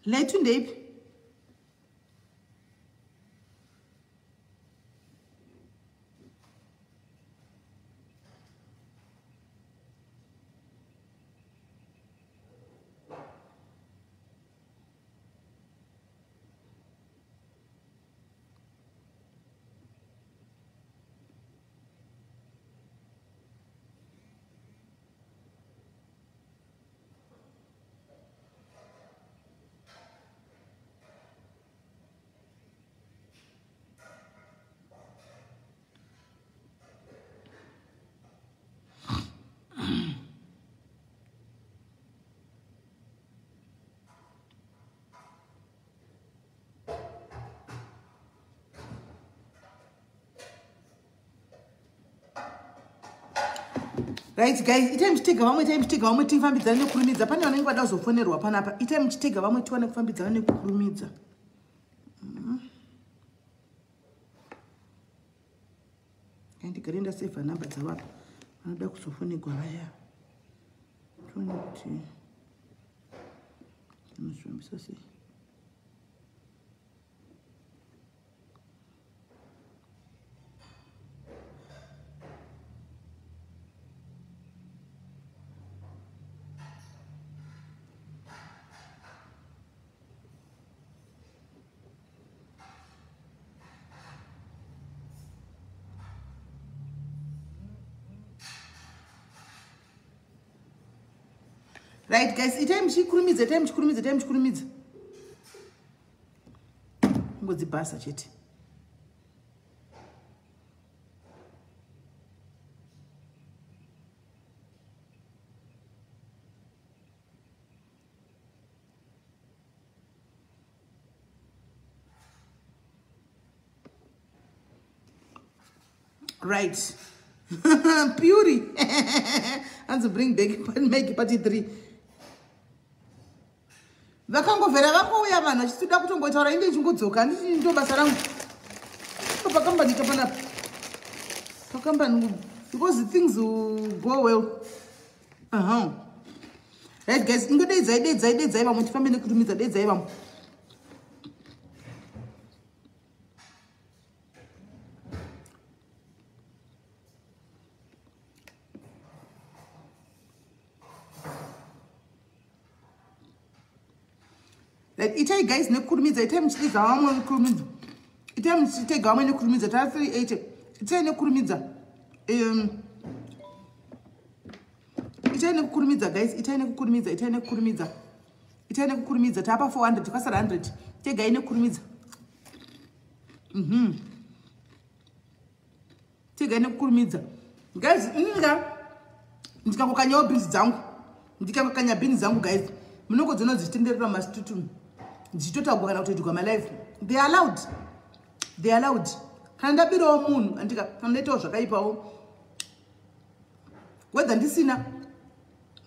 Let you name. Right guys, time to take a moment, time to take a moment, time to take a moment, pane vanenge vada kuzofonerwa panapa. Time to take a moment, tiwane kufambidzana nekukurumidza. Ndikarenda save number dzavapa. Vanoda kuzofonerwa vaya. Tione kuti tinozvifambisa sei. Right guys, time chikurumidza, time chikurumidza, time chikurumidza. Ngodzibasa chete. Right. Puri. And to bring back make party 3. Vakangovera vangouya vanhu vachitoda kutongotaura inde chingodzoka handiti ndo basa rangu pakambanika panapa pakambani because things will go well. Right guys, ingodeidzai vamwe tifambe nekutumidza deidzai vamwe. Like itai guys nekurumidza itai mchitega vamwe nekurumidza itai mchitega vamwe nekurumidza ta 380 itai nekurumidza itai nekurumidza guys itai nekurumidza tapa 400 pasara 100 tega nekurumidza tega nekurumidza guys ndikakokanyawo bins dzangu ndikakokanya bins dzangu guys munongodzona dzichitenderera masitutu ndichitotaurwa kana kutoitirwa malive. They are allowed. Kana ndabirawo munhu andika kana ndaitawo zvakaipawo whether ndisina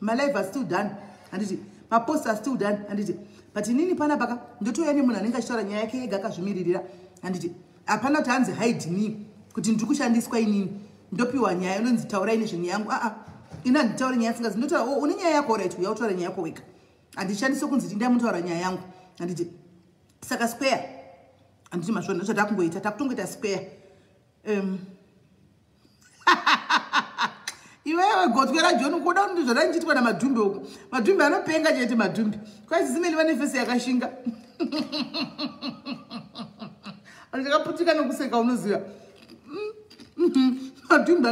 malive are still done handiti mapost are still done handiti but inini pana paka ndotouya nemunhu anenge achitaura nyaya yake ega akazvimiririra handiti hapana kuti hanzi hide me kuti ndiri kushandiswa inini ndopiwa nyaya inonzi taurai nezvenyaya yangu ina nditaure nyaya yasingazi ndotaura une nyaya yako right uya utaura nyaya yako wega handishandise kunzi ndamutoura nyaya yangu handiti saka square handiti masvona ndochada kungoita takutongoita square iwewe gotwera John kuda kuti zvarandiitwa namadhumbi uko madhumbi anopenga chete madhumbi kwai SIS MELLY vane fesi yakashinga andikaputika nokuseka unoziva madhumbi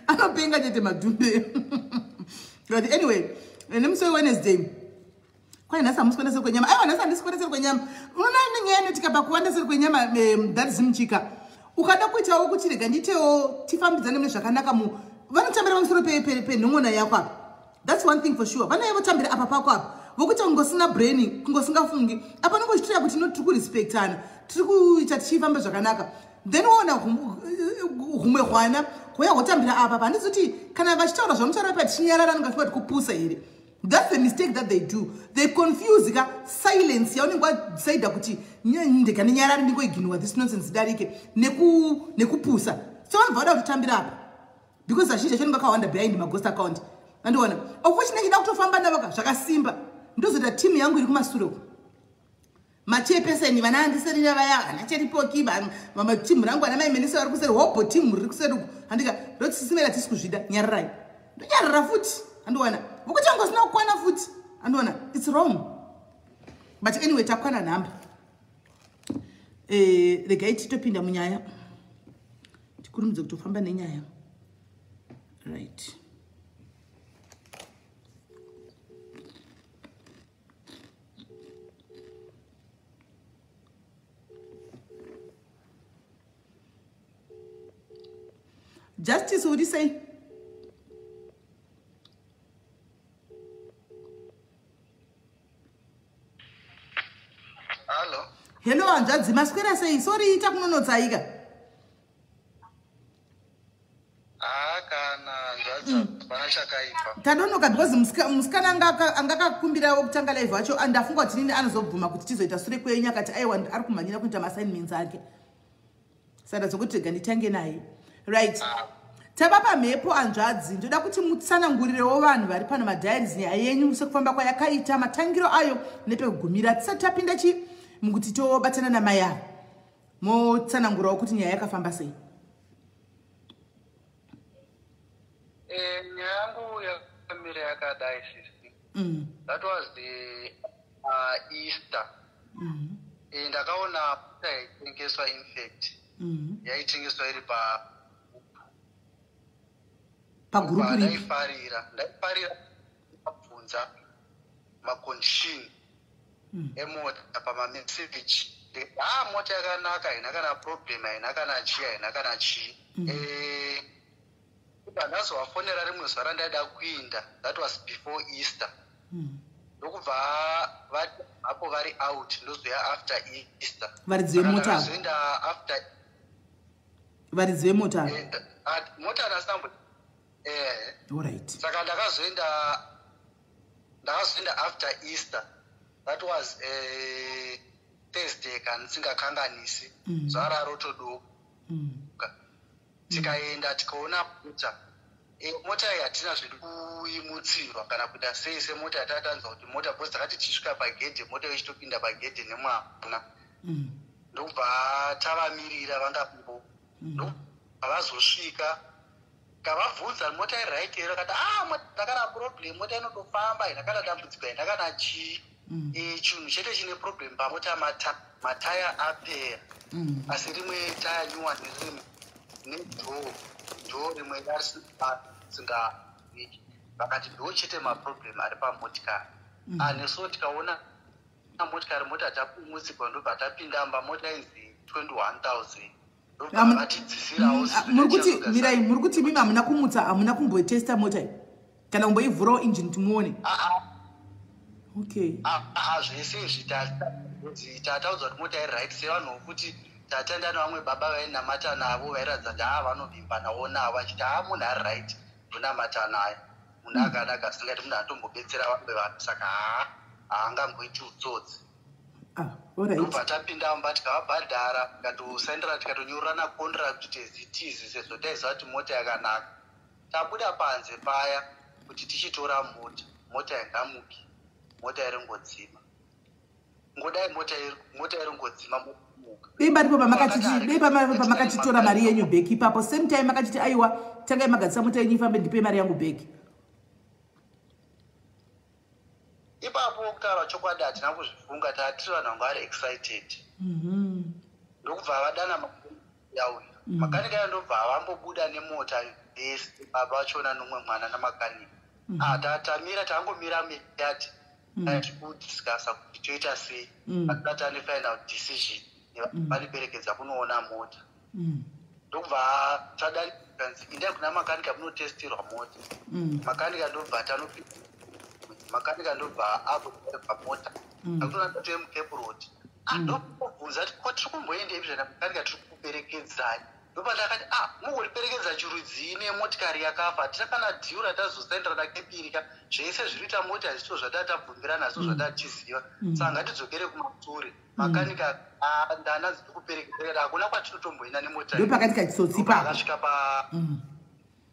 anopenga chete madhumbi but anyway nemusi Wednesday kwai nhasi hamusikwaneseri kwenyama aiwa nhasi handisikuoneseri kwenyama unoona nenyaya inoitika pakuwaneseri kwenyama dharizimuchika ukada kuitawo kuti rega nditewo tifambidzane mune zvakanaka vanotambira pamusoro penhon'ona yako apa. That's one thing for sure. Vana votambira apa pako apa vokuita kungosina brain kungosingafungi apa nongochitira kuti tiri kurespectana tiri kuita tichifamba zvakanaka then woona humwe hwana hwuya hotambira apa handizoti kana vachitaura zvamutaura pa tichinyarara nongafunga kuti kupusa here. That's the mistake that they do. They confuse silence yaunenge wadecidha kuti ndikanyarara ndingoignore this nonsense darike nekupusa so vanhu vada kutotambira apa because azhinji acho vakawanda behind maghost account andiona of which ndechida kutofamba navo zvakasimba ndozoita team yangu iri kumasure machepeseni vana andiserira vaya hana cheripoki mama timu rangu ana maimenesa vari kuseri hobo timu riri kuseri handika rotisimera tisi kuzvida nyararai ndonyarara futi andiona vokutangosina kukwana futi andiona it's wrong but anyway takwana nhamba regai titopinda munyaya tikurumidze kutofamba nenyaya right Justice, what do you say? Hello. Hello, Anjadzi. Masquera say, sorry, ita kuno tsaiga. Kana Anjadzi, panachakaipa. Tadonoka because muskana angakakumbira okutanga live wacho andafunga kuti nini anozobvuma kuti tizoita sure kwenya kati aiwa ari kumanyira kuita maassignments ake. Saka zokuti ganditange naye. Right. Tababa mepo Anjadzi ndoda kuti mutsanangurirewo vanhu vari pano madiaries nyaya yenyu sekufamba kwayakaita matangiro ayo nepekugumira tisati tapinda mukuti tobatana namaya motsanangurawo kuti nyaya yakafamba sei. Nyaya yangu yakamira yakadai sisi. That was the Easter. Ndakaona yaitengeswa infect. Yaitengeswa iri pagurupu ndaifarira kubvunza macondition emota pamamessage mota yakanaka haina kana problem haina kana chii haina kana chii ndazovafonera rimwe zuva randaida kuinda that was before Easter ndokubva vapo vari out ndozoya after Easter varidzive mota after varidzive mota mota nasambo alright. Saka ndakazoenda after Easter. That was Thursday kandisingakanganisi. Zvara rotodo. Tikaenda tikaona mota iyi hatina zviri kuimutsirwa kana kuita sei semota yatatanzwa kuti mota bhosi takati tisvika pagedhe mota ichitopinda pagedhe nemwana. Ndobva tavamirira vangapo. Havazosvika. Kavabvunza mota iright here akati ndakana problem mota inotofamba ndakana dambudziko ndakana chii chinhu chete chine problem pamota mataya apera asi rimwe taya nyuwa nerimwe ndo rimwe singa vakati ndo chete maproblem ari pamotikari neso tikaona motikari mota tapumutsigwa ndobva tapindamba mota inzi 21,000 muri kuti mimi hamuna kumutsa hamuna kumboitesta mota iyi kana kumboivhurawo engine timuone okay zvese izvi tataudzwa kuti mota iri right sevanhu vokuti tatenda nevamwe baba vainamata navo vairatidza kuti vanovimba nawo navo achiti munhu ari right ndonamata naye munhu akanaka asingati munhu anotombobetsera vamwe vanhu saka haangangoiti utsotsi ndobva tapindamba tikavabhadhara tikatosaindira tikatonyorana contract tezitizi sezvo taiziva kuti mota yakanaka tabuda panze paya kuti tichitora mota yangamuki mota iri ngodzima ngodai mota iri ngodzima dei paripo pamakatitora mari yenyu bheki ipapo same time makachiti aiwa tangai magadzisa mota yenyu ifambe ndipe mari yangu bheki ipapo kutaura chokwadi hatina kuzvifunga tatiri vanhu vanga vari excited ndokubva vadana yauya makanika ya ndobva vambobuda nemota yese baba vachona nomwe mwana namakanika tatamira tangomira meyati tikudiscasa kuti toita sei atidata nefinal decision vaniperekedza kunoona mota ndokubva tadanzi indai kuna makanika munotestirwa mota makanika ndobva tanopinda makanika ndobva agopa mota akutona ndatoye mucape road ndobvunza kuti ko tiri kumboendei zvana makanika tiri kuperekedzai ndopa ndakati mungoriperekedza chirudzii nemotikari yakafa titakana dhiura tazosaindira nakepirika zvese zviriita mota zvicho zvatatapfumbira nazvo zvatatiziva saka ngatidzokere kumasure makanika ndana dziri kuperekedza hakuna kwatinotomboenda nemota ndopakati kachitsotsipa akasvika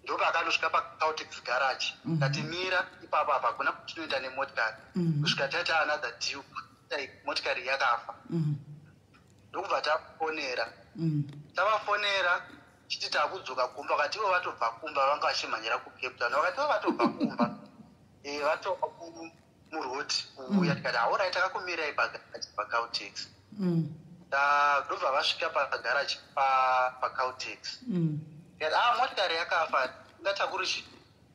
ndopakanosvika pacautex garage ngatimira ipapo apa hakuna kwatinoenda nemotikari kusvika taita another deal motikari yakafa. Ndokubva tafonera. Tavafonera chiti takudzoka kumba vakati ivo vatobva kumba vanga vachimhanyira kuCape Town. Vakati ivo vatobva kumba vatobva muroti kuuya. Tikati aurai takakumirai paCautex. Ndobva vasvika pagaraji paCautex. Tikati motikari yakafa. Ngatakuri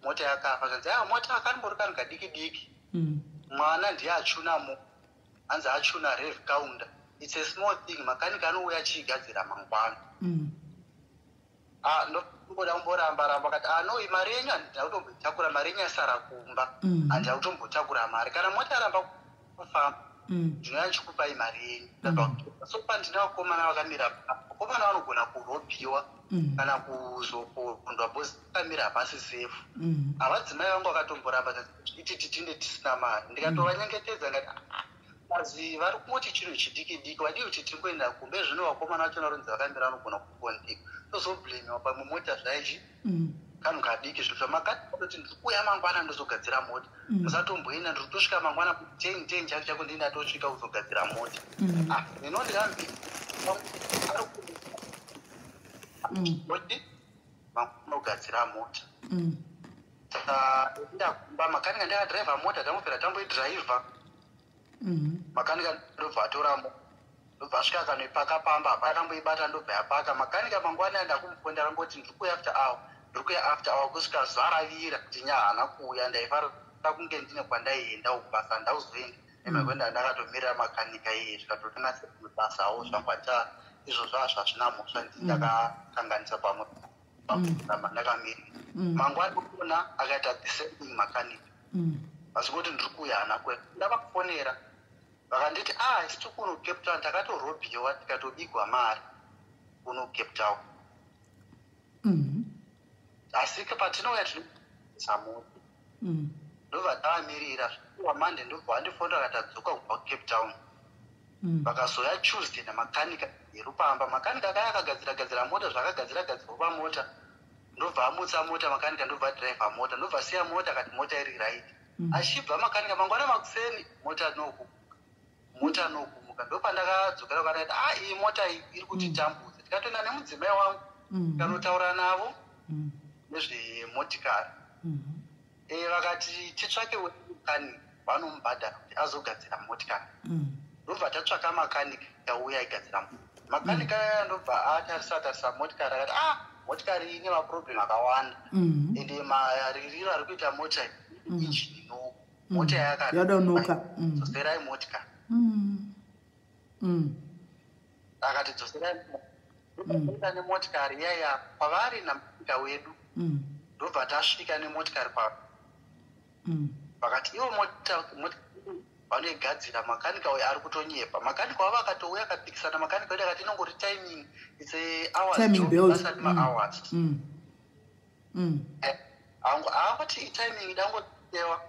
mota yakafa. Kanzi mota akambori kanhu kadiki diki. Mwana ndiye achunamo. Anzi achuna rev counter. It's a small thing. Makanika anouya achigadzira mangwana. Ndoda kumboramba kati no mari yenyu handina kutombotakura, mari yenyu yasara kumba handina kutombotakura mari. Kana mota yaramba kufamba ndinoya ndichikupai mari yenyu. So pandina vakomana vakamira, vakomana vanogona kurobhiwa kana kuzopondwa bhozi vakamira pasi sefu. Havadzimai vangu vakatomboramba iti titinde tisina mari. Ndikatovanyengetedza ngati asi vari kumoti chinhu chidiki diki vadii kuti tingoenda kumbe zvino vakomana vacho naronzi vakamira vanogona kupondika tozoblemiwa pamwe mota zvaichi kanhu kadiki zvitwa makati kuti ndiri kuuya mangwana ndozogadzira mota musatomboenda ndiri kutosvika mangwana ten chako chako ndienda tosvika kuzogadzira mota ndinondirambi oti vanogadzira mota ndakumba makanika ndakadhiraivha mota tamupera tamboidhiraivha makanika ndobva atoramo ndobva asvika akanoipaka pamba hapana tamboibata ndobva yapaka. Makanika mangwana aenda kumuponda arangoti ndiri kuuya after hour kusvika zvaravira kuti nyahana kuuya. Ndaifarira kunge ndine kwandaienda kubasa ndauzoenda emakwenda ndakatomirira makanika iye zvikatotonasa kubasawo zvangwata izvo zvazvazvina mhosva ndakakanganisa pamwe ndakamira mangwana kuna akaita descending makanika asi kuti ndiri kuuya hana kwenda. Ndavakufonera vakanditi isiti kuno Cape Town takatorobhiwa tikatobigwa mari kuno Cape Town. Asi patinouya tinoisa mota ndobva tavamirira wamande ndobva vandifonera vakatadzoka kubva kuCape Town. Vakazoya Tuesday namakanika yerupamba. Makanika akaya akagadzira mota zvakagadzira pamota ndobva amutsa mota makanika ndobva dhiraivha mota ndobva siya mota kati mota iri right. Achibva makanika mangwana makuseni mota nokumuka ndopandakadzokera kanaiti iyi mota iri kutitambudza. Tikatoenda nemudzimai wangu tikanotaura navo nezvemotikari vakati titsvake mekanika vanomubhadhara kuti azogadzira motikari. Ndobva tatsvaka makanika auya aigadzira makanika aya ndobva atarisa motikari akati motikari ine maproblem akawanda ende maririro ari kuita mota injini inoko mota yakadzoserai motikari akati dzoserai enda nemotikari yaya pavari namutika wedu ndobva tasvika nemotikari pakati ivo mota vanoigadzira makanika uyo ari kutonyepa. Makanika wavo akatouya akapikisana makanika wedu akati inongori timing it's hours mahours haangoti timing dangotewa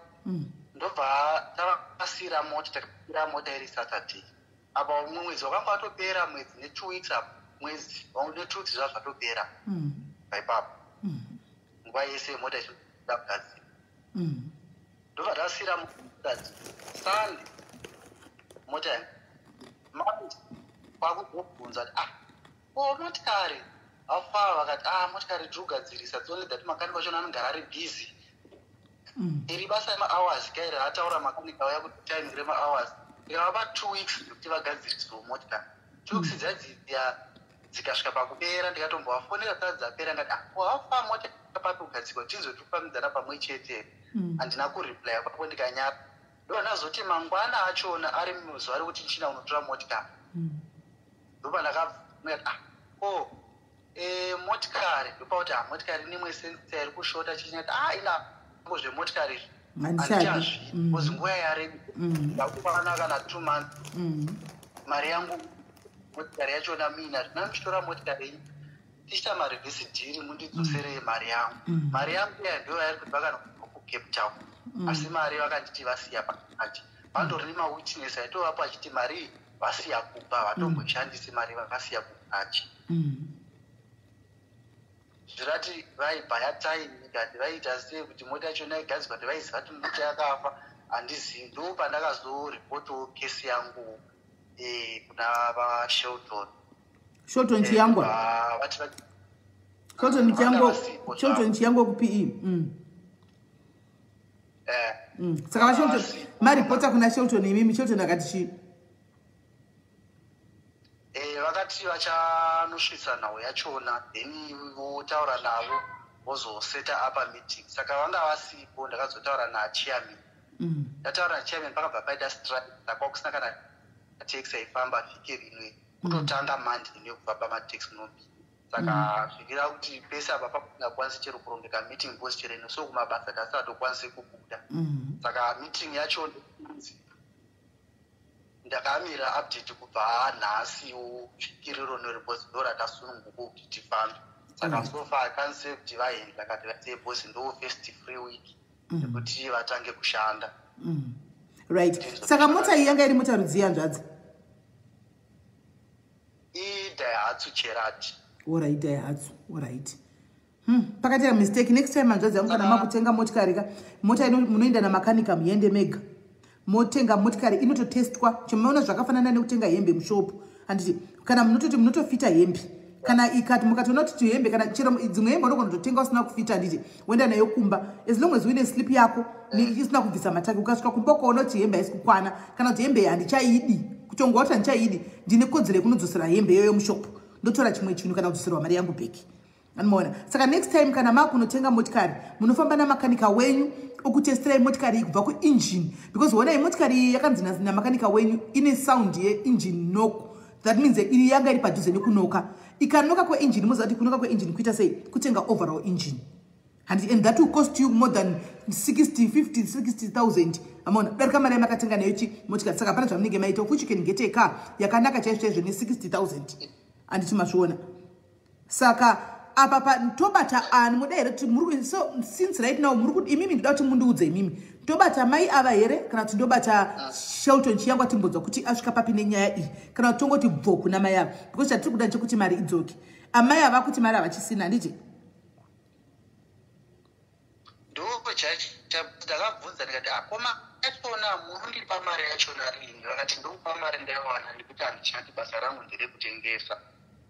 ndobva tavasira mota takasira mota iri Saturday. Apa umwe mwedzi wakanga watopera mwedzi ne2 weeks apa mwedzi ne2 weeks zvazvatopera paipapo nguva yese mota ichida kugadzira ndobva tasira mota Sunday mota Monday kwakuzobvunza kuti motikari afava vakati motikari tiri kugadzirisa only that makanika wacho anogara ari busy iri basa remahours kairi ataura makanika waya kuti time remahours ikavapa 2 weeks kuti vagadzirisawo motikari 2 weeks dzadziya dzikasvika pakupera ndikatombovafonera dzati dzapera ngati wafa mota pakugadzirwa tizotupamidzana pamwe chete handina kureplya papo ndikanyara ndonazoti mangwana achona ari muzuva rekuti china unotora motikari ndopa ndakabvunati motikari ndopakuti motikari nimwe sensa iri kushota chinyati ina zvemotikari handichazvii kozi nguva yaremi ndakupana kana 2 months mari yangu motikari yachona mina zvina muchitora motikari yenyu tichita marevhesi dhiri mundidzoserei mari yangu. Mari yangu iya ndo yairi kuti vakanokupa kuCape Town asi mari vakanditi vasiya pakati vandori nemawitness aitovapa achiti mari vasiya kupa vatomboshandisi mari vakasiya kupachi zvirati vaibhaya time ikati vaita sei kuti mota yachona igadzirwa kuti vaiziva kuti mota yakafa handizivi. Ndo pandakazoripotawo kesi yangu kuna vaShelton. Shelton Chiyangwa. Shelton Chiyangwa ku-PE. Saka vaShelton maripota kuna Shelton imimi Shelton akati chii? Vakati vachanosvitsa nhau yachona then votaura navo vozoseta up a meeting. Saka vanga vasipo ndakazotaura nachairman. Ndataura nachairman pakabva paita strike ndakwakusina kana taxi aifamba vhiki rimwe kutotanga mandi nekubva pamatexi nobi. Saka zvikira kuti pese apa pakungakwanisi chero kurongeka meeting bosi chero ino so kumabasa tasatokwanisi kubuda. Saka meeting yacho ndakamira update kubva nhasiwo zvikiriro neribhozidhora tasununguko kuti tifambe. Saka so far I can't say kuti vaenda kati vatei bosi ndo first free week kuti vatange kushanda. Right. Saka mota iyi yanga iri mota rudzi yanzvadzi? Daihatsu Cherati. Alright, Daihatsu. Alright. Pakati mistake next time anzvadzi yangu kana makutenga motikari ka mota ino munoenda namakanika muende mega. Motenga motikari inototestwa chimaona zvakafanana nekutenga hembe mushopu. Handiti kana munototi munotofita hembe kana ikati mukatona kuti hembe kana chero dzimwe hembe unogona kutotenga usina kufita handiti wenda nayo kumba as long as uine slip yako isina kubvisa mataki ukasvika kumba ukaona kuti hembe haisi kukwana kana kuti hembe handichaidi kutonga kuti handichaidi ndine kodzero yekunodzosera hembe iyoyo mushopu ndotora chimwe chinhu kana kudzoserwa mari yangu bheki. Anomaona saka next time kana makunotenga motikari munofamba namakanika wenyu okutestirai motikari kubva kuengine because wona motikari yakanzi namakanika wenyu ine sound yeengine knock. That means iri yanga iri padhuze nekunoka ikanoka kweengine muziva kuti kunoka kweengine kuita sei kutenga overall engine and that will cost you more than 60,000 amona darika mari yamakatenga nayo chi motikari. Saka hapana zvamunenge maita which you can get a car yakanaka chaizvo ne 60,000 anditi mazviona. Saka apa patobata ani mudaira kuti muri so since right now muri imimi ndoda kuti mundiudze imimi tobata mai ava here kana kuti ndobata Shelton Chiyangwa timbodzwa kuti asvika papi nenyaya iyi kana kuti tongoti bvo kuna mai ava because chatiri kuda nchekuti mari idzoke amai ava kuti mari havachisina nditi ndoko ndakabvunza ndikati akoma yachona munondipa mari yachona rini vakati ndokupa mari ndaiwana ndikuti handichati basa rangu nderekutengesa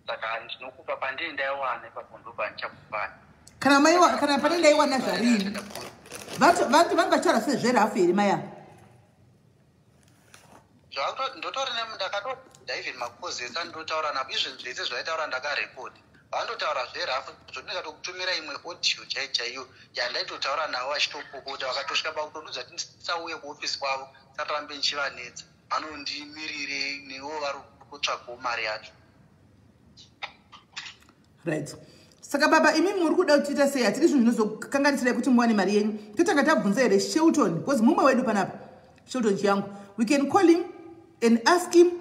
saka ndinokupa pandei ndaiwana ipapo ndopa ndichakupani kana maiwa kana pandei ndaiwana zvarini vantu vangataura sezverafu here maya ndotori ndakatoda even makozesa ndotaura navo izvo zvese zvaitaura ndakarekodi vandotaura zverafu zvondingatokutumira imwe audio chaiyo yandaitotaura navo vachitopokota vakatosvika pakutodudza kuti ndisauye kuofisi kwavo satarambe nchivanetsa vanondimirire nevo vari kutsvagawo mari yacho. Right. Saka baba imi muri kuda kuita sei hatiri zvinhu zvinozokanganisira kuti muwane mari yenyu totanga tabvunza here Shelton because mumwe wedu panapa Shelton Chiyangwa we can call him and ask him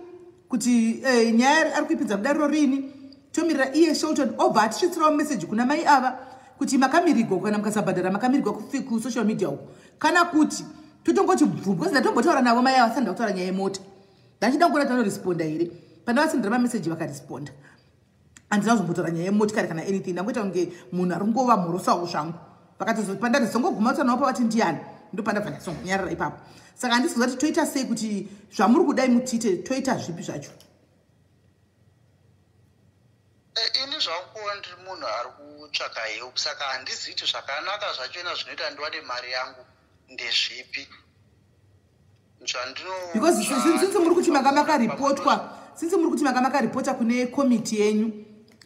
kuti nyaya ari kuipinza mudariro rini tomirira iye Shelton obva atisvitsirawo message kuna mai ava kuti makamirigwa kana mukasabhadhara makamirigwa ku social media uko kana kuti totongoti bvu because ndatombotaura navo mai ava sanda kutaura nyaya yemota ndachida kuona tanoresponda here pana vasindira mamessage vakaresponda handina kuzombotaura nyaya yemotikari kana anything ndangoita kunge munhu ari kungova mhorosawo zvangu vakatozopanda zongoguma utanawo pavati ndiani ndopanda zvakazongonyarara ipapo. Saka handisizoziva kuti toita sei kuti zvamuri kudai mutiite toita zvipi zvacho. Ini zvangu ndiri munhu ari kutsvaka help saka handizivi kuti zvakanaka zvachona zvinoita ndiwane mari yangu ndezvipi. Because since muri kuti makamaripotwa since muri kuti makamaripota kune committee yenyu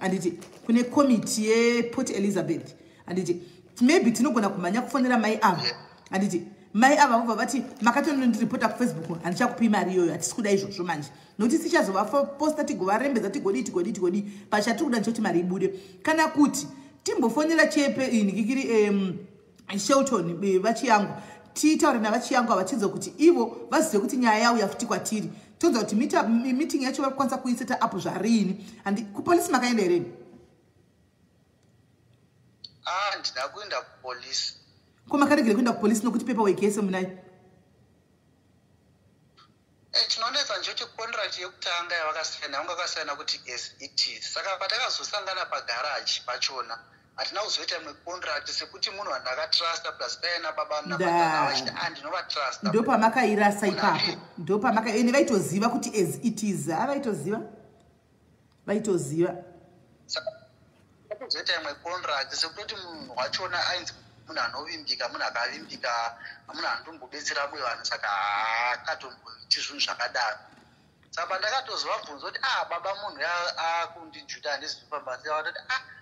anditi kune committee yePort Elizabeth anditi maybe tinogona kumanya kufonera mai ava anditi mai ava vobva vati makatonondiripota kuFacebook handichakupi mari iyoyo hatisi kuda izvozvo manje nokuti sichazova posta tigovarembedza tigodi pachatiri kuda ndichoti mari ibude kana kuti timbofonera chepe inikikiri Shelton vachiyangu tiitaure navachiyangu vachidza kuti ivo vazive kuti nyaya yavo yafuti kwatiri tonza kuti meeting yacho vari kukwanisa kuiseta apo zvarini handi kupolisi makaenda here? Ndina kuenda kupolisi. Ko makaregere kuenda kupolisi nokuti paperwork yese munai? Tinonetsa nje kuti contract yekutanga yavakasiyana vanga vakasiyana kuti as it is. Saka patakazosangana pagarage pachona hatina kuzoita contract sekuti munhu wandakatrasta plus daina baba namatana vachiti ndinovatrasta ndopamakairasa ipapo ende vaitoziva kuti as it is vaitoziva saka kuzoita imwe contract sekutoti munhu wachona ainzi munhu anovimbika munhu akavimbika munhu anotombobetsera mwe vanhu saka akatomboiti zvinhu zvakadaro saka pandakatozova bvunzo kuti baba munhu akundijuda handizipambasi vatoti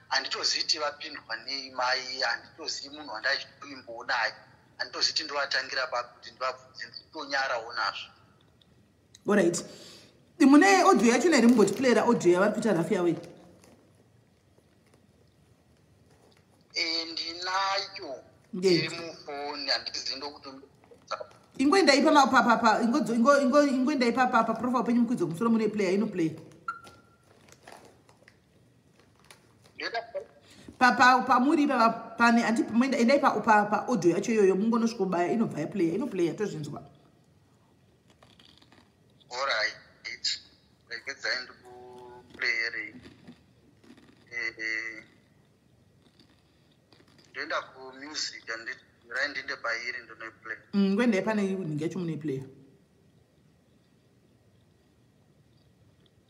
handitoziti vapindwa nemai handitozivi munhu wandaimbonaye handitoziti ndovatangira pakuti ndivabvunze nditonyarawo nazvo. Alright, mune audio yacho iri mumbotiplayera audio yavari kuita rafu yawe? Ndinayo iri mufoni handizivi ndokuti ingoendaipa paprofile penyu mukwidza kumusoro mune player inoplay pamuri pane endai paaudio yacho iyoyo mungonosvika kubaya inobva yaplaya inoplaya tozvinzwa. Alright, regedzai ndikuplayerei ndoenda kumusic rai ndinde pairi ndonoiplay ngoendai pane nhingi yacho munoiplaya.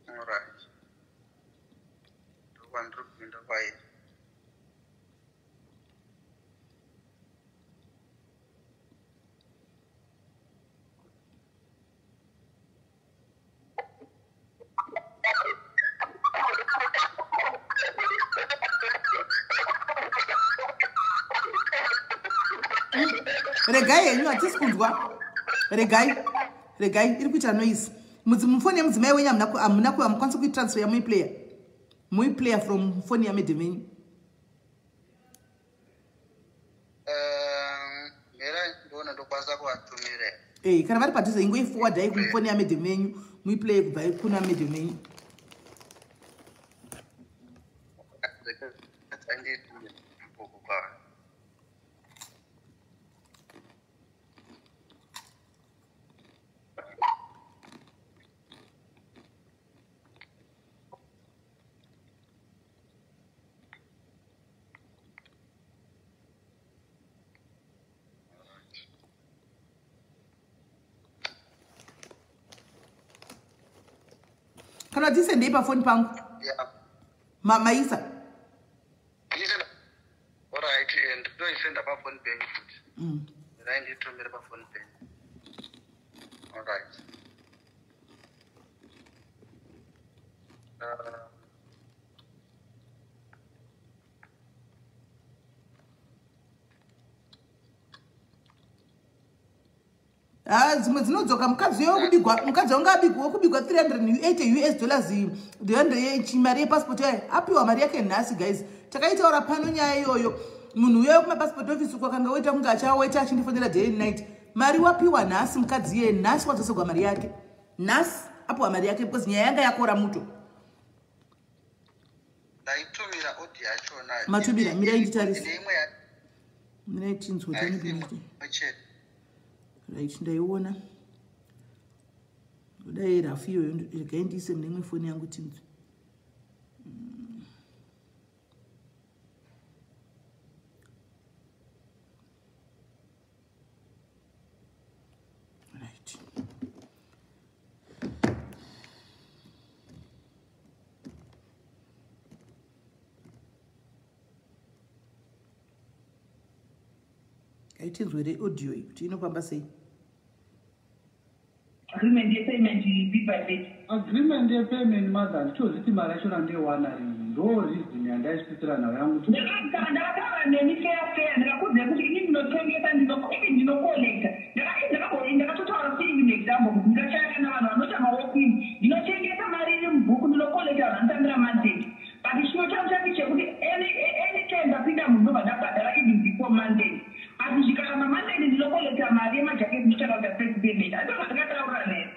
Alright, ndokandiri kuenda pairi. Regai henyu hatisi kunzwa. Regai iri kuita noise. Mufoni yemudzimai wenyu hamukwanisi kuitransfer muiplaya from foni yamedhe menyu. Mera ndona ndokwanisa kuvatumira. Kana vari padhuze ingoiforwardai kumufoni yamedhe menyu muiplaya kubva kuna medhe menyu. Kana tisendei pafoni pangu? Maisa? Alright, ndoisenda pafoni penyu futi. Rai nditumire pafoni penyu. Alright. Dzimwe dzinodzoka mukadzi wangu abigwa kubigwa $380 mari yepassport yayo apiwa mari yake nhasi. Guys, takaitaura pano nyaya iyoyo. Munhu uyoyo kumapassport office kwakanga woita kunge achawaita achindifonera day and night. Mari wapiwa nhasi mukadzi iye nhasi wadzosegwa mari yake. Nhasi apiwa mari yake because nyaya yanga yakora muto. Ndaitumira audio yachona. Matubira mirai nditarise. Mirai tinzwe tani. Right, ndaiona. Kudai rafu iyoyo regai ndiise mune imwe foni yangu tinzwe. Right. Aitinzwere audio iyi kuti inofamba sei. Agreement yepayment big by bit. Agreement yepayment mother nditoziti mari yacho ndandewana ndo reason yandaisvitsira nayo yangu. Ndakagara nemi fair ndakakudza kuti ini ndinotengesa ndinokolekta. Ndakatotaura kuti even example kuti ndingachaya navanhu vanoita maokini ndinotengesa mari iri mubhuku ndinokolekta vanhu vanotambira mandate. But chino changu chake chekuti any time ndapinda munhu ndobva ndabhadhara even before mandate. Asi zvikaramba mandate ndinokolekta mari yemajaketi ndinotaura first payment. Andizvo zvandakataura naye.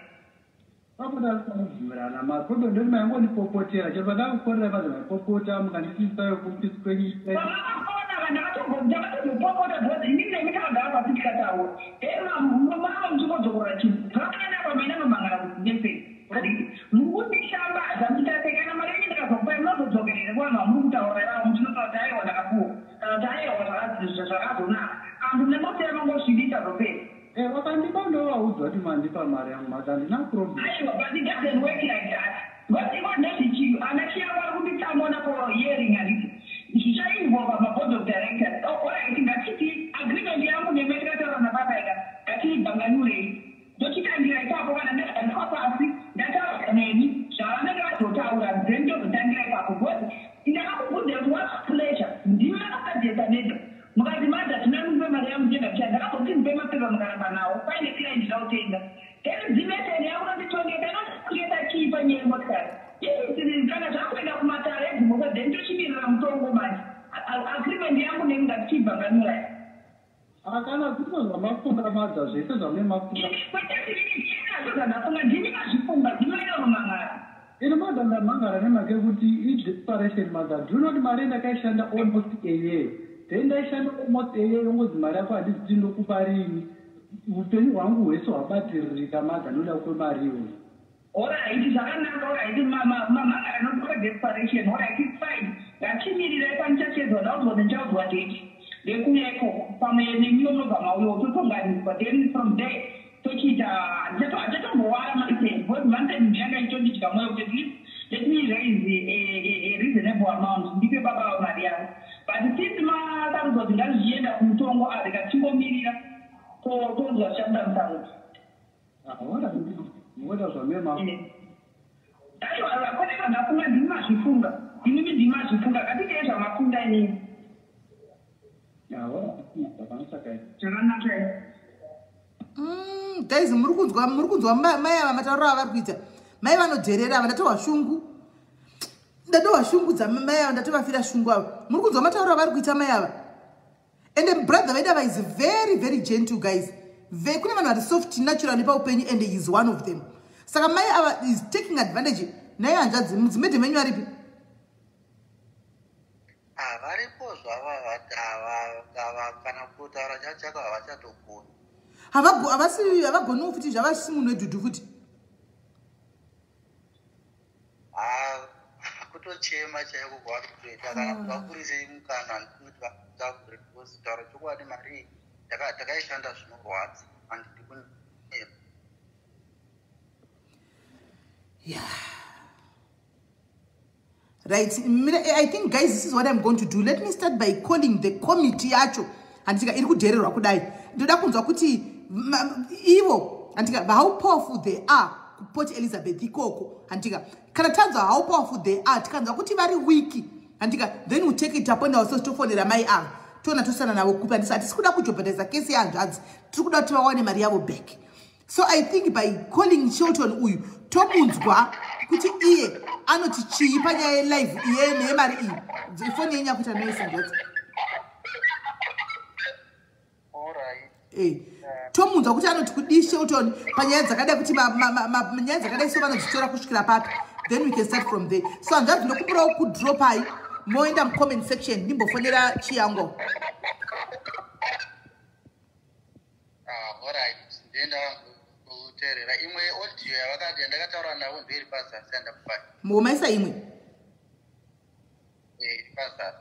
Pakudazvimurana makodo ndoti maingondipopotera chero pandakukorera vanhu vaipopota mukandisisayo kupisi kwenyu. Ndakatozopopota because inini nemi takagara pasi tikataura. Mama muchikodzokora chinhu. Zvakanaka maina mamangara kuti ndepei. Mukundishamba zvamutatekana mari yenyu ndakazokupai munozodzokerere kuvanhu vamuri kutaura yavo muchinotaura kuti aiwa ndakapuwa. kuti mandipa mari yangu madam, no problem. Aiwa, but it doesn't work like that. But even though it's anachia kupita mona for hearing and it involve a board of directors. Or I think that city agreement yangu nimeweka tena na baba ila kati Bangalore. Don't you can be like hapo wana na hapa data nini? Shana ndio totaura ndio kutangira hapo kwa. Ingawa kude wa pleasure. Ndio akajeta ndio. Mukazimada tunambe mali yangu jina chanda hapo kimpema pesa mkaramba nao. Fine client ndio tenda. Tena zimete ni hapo ndio tongeza kuleta kipa nyembo kale. Yeye kana chakwenda kumatare ngoba dentro chimira mtongo manje. Agreement yangu ni ngakiba kanura. Akana kuto ngamafunga madza zvese zvamemafunga. Ino madza ndamangara nemake kuti i-desperation madza. Do not mari ndakaishanda almost a year. Then ndaishanda almost a year yongozi mari yako handisi ndokupa rini. Upenyu hwangu hwese hwabatiririka madza ndoda kwemariwo. Alright, zvakanaka. Alright, mamangara nokupa desperation. Alright, it's fine. Ngachimirira panchachedzo ndauzwa ndichauzwa date. Lekuyeko pamwe nemiyonobva mauyo totonganiswa. Then from there tochita ndatombowara mountain. But mountain ndiyanga itondidya mwoyo kuti let me raise a reasonable amount. Ndipe baba mari yangu. But since matarudzwa kuti ngazvienda kumutongo ari katingomirira tozwa shanda musango. Ngoda zvamema. Tacho akona ndafunga ndimazvifunga. Inini ndimazvifunga katike zvamafunga inini. Guys, muri kunzwa mai ava matauro avari kuita. Mai vanodherera ava ndatova shungu. Ndatova shungu dzamai ava ndatovafira shungu ava. Muri kunzwa matauro avari kuita mai ava. And the brother vedu ava is very very gentle guys. Kune vanhu vari soft naturally paupenyu and he is one of them. Saka mai ava is taking advantage. Naye hanzvadzi mudzimedhe menyu aripi? Varipo zvava kana kutaura chachaka havachatogona. Havagoniwo futi zvava simunhu wedhudhu futi. Kutochema chaiko kwavari kutoita kana kuti vakurisei mukana kuti vakutaure because taura chokwadi mari takaishanda zvinorwadza handidi kunera. Yeah. Right, I think guys, this is what I'm going to do. Let me start by calling the committee yacho. Andika iri kudhererwa kudai. Ndoda kunzwa kuti ivo andika how powerful they are ku Port Elizabeth ikoko. Andika kana tanzwa how powerful they are tikanzwa kuti vari weak. Andika then we take it upon ourselves to fonera mai ava. Tona tosana navo kupa ndisati sikuda kujobhadhaisa kesi yanzvadzi. Tiri kuda kuti vawane mari yavo back. So I think by calling Shelton uyu tokunzwa kuti iye anoti chii panyaya live iye nemari iyi ifoni yenyu yakuita noise ndoti tomunzwa kuti anoti kudi Shelton panyaya dzakadai kuti nyaya dzakadai so vanodzitora kusvikira papi. Then we can start from there. So hanzvadzi ndokupurawo kudropai moenda mucomment section ndimbofonera chiyango. Imwe audio yavakati ndakataura navo ndiri pazasi andakufai. Mugomaisa imwe? Pazasi.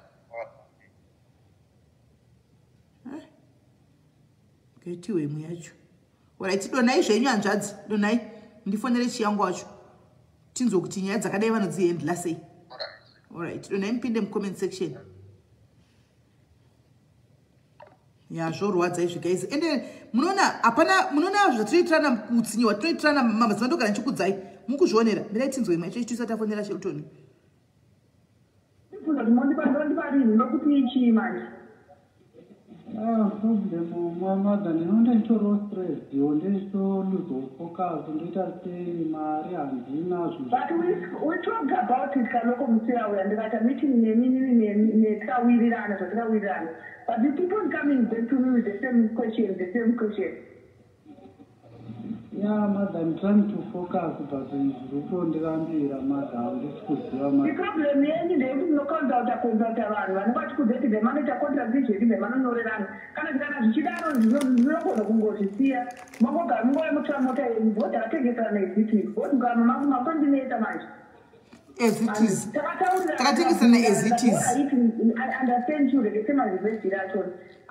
Ngetiwe imwe yacho. Alright, donai zvenyu hanzvadzi. Donai ndifonere chiyango wacho. Tinzwe kuti nyaya dzakadai vanodzihandla sei. Alright, donai mupinde mucomment section. Ya zvorwadza izvi guys. Ende munoona zvatinoitirana mutsinyi watinoitirana mamazimandogara nchikudzai mukuzvionera. Mirai tinzwe imwe yacho tisati tafonera Shelton. Problem madza ndinonda nditoro stress nditoluzofokas ndoita sei mari handina zvinhu. But we talk about it kaloko musira uya ndikata meeting netikawirirana zvatikawirirana. But the people coming back to me with the same question. Yeah, madam, I'm trying to focus, but the problem is no contact a contract and what could they the manager contract the man no run. Can no here. Mamma, what I take it on a what Mamma coordinator. as it is. Takatengesana as it is. I understand you like sema reverse racho.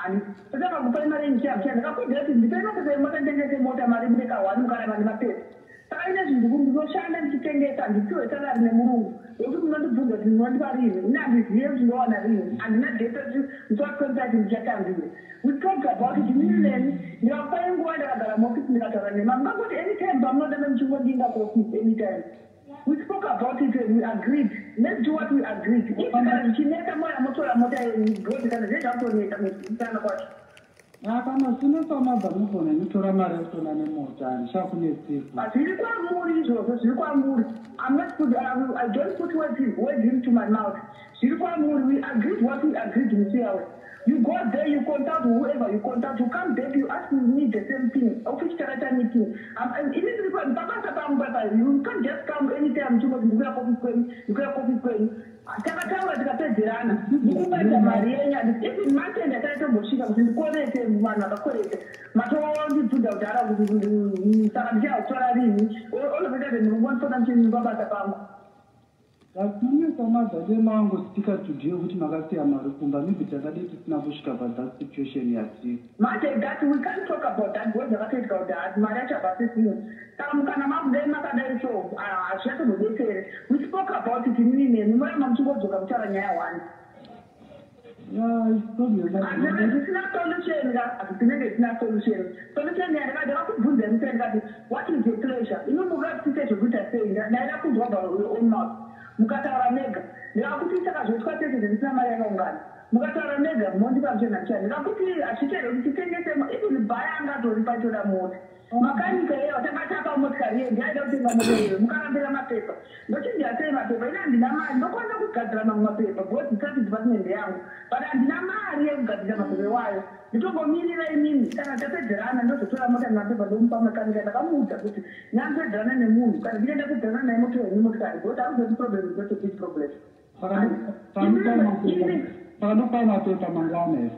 And sasa kwa mara nyingi ndakakuja kuti ndipenda kuti motandengese mota mari mreka wanu kana mari mapesa. Saka ine zvinhu ndinoshanda ndichitengesa ndipiwe salary nemurungu. Yokuti munondibvunza kuti munondipa rini. Ina ndiziye kuti ndinowana rini. Handina data kuti ndinocontact ndichatambire. We talk about it immediately. Ndikafaya nguva ndakagara muofisi ndikataura nema. Mungangoti anytime pamunoda nemuchingodinga kuofisi anytime. We spoke about it and we agreed. Let's do what we agreed. If chineka moya motora mota God kana zeta kutoneka mutana kwacho. Kana sinofamba bamufona nitora mari yotona nemota ndishakunetsika. Zviri kwamuri izvozvo zviri kwamuri. I don't put words into my mouth. Zviri kwamuri. We agreed what we agreed musiyawe. You go there, you contact whoever you contact, you come back, you ask me the same thing. Office character meeting. You can't just come anytime you go coffee going. Takataura tikapedzerana. Ndikubata mari yenyu. Even matenda akaita mboshika kuti ndikorete vanhu vakakorete. Matondibvunza kuti ara kuti saka ndichatora rini. Olopeta kuti ndinongofona kuti ndibabata pamwe. Kakunesa mazade mangu stika today kuti makasiya mari kumba maybe takade tisina kusvika that situation yati. Mate that we can't talk about that because zvakaita kuti mari achabasisini. Kana mabude makadai so azvichatomudetsere. We spoke about it inini nemi muramba muchingodzoka kutaura nyaya wani. Hatina solution ka hatinenge tina solution. Solution ndakakubvunza ndikati what is your pleasure? Inomuka kuite zvokuita sei ndaida kunzwa by your own mouth. Mukataura nega ndikakuti saka zvoitwa tese zvisina mari yakaungana mukataura nega mondipa muchena chani ndikakuti achitero kuti titengese even bhaya angatoripa tora mota makanika yeyo takatapa motikari yeyo ndaida kutenga mota yeyo mukarambira mapepa ndochindira sei mapepa ina handina mari ndokwanisa kugadzira mamwe mapepa because disati department yangu but handina mari yekugadzira mapepa wayo nditongomirira imimi kana tapedzerana ndozotora mota nemapepa ndomupa makanika ndakamuudza kuti nyambedzerana nemunhu kana ndienda kudzerana naye moto yenyu motikari because hauzoti problem is not a big problem. Panopa mapepa mangwana.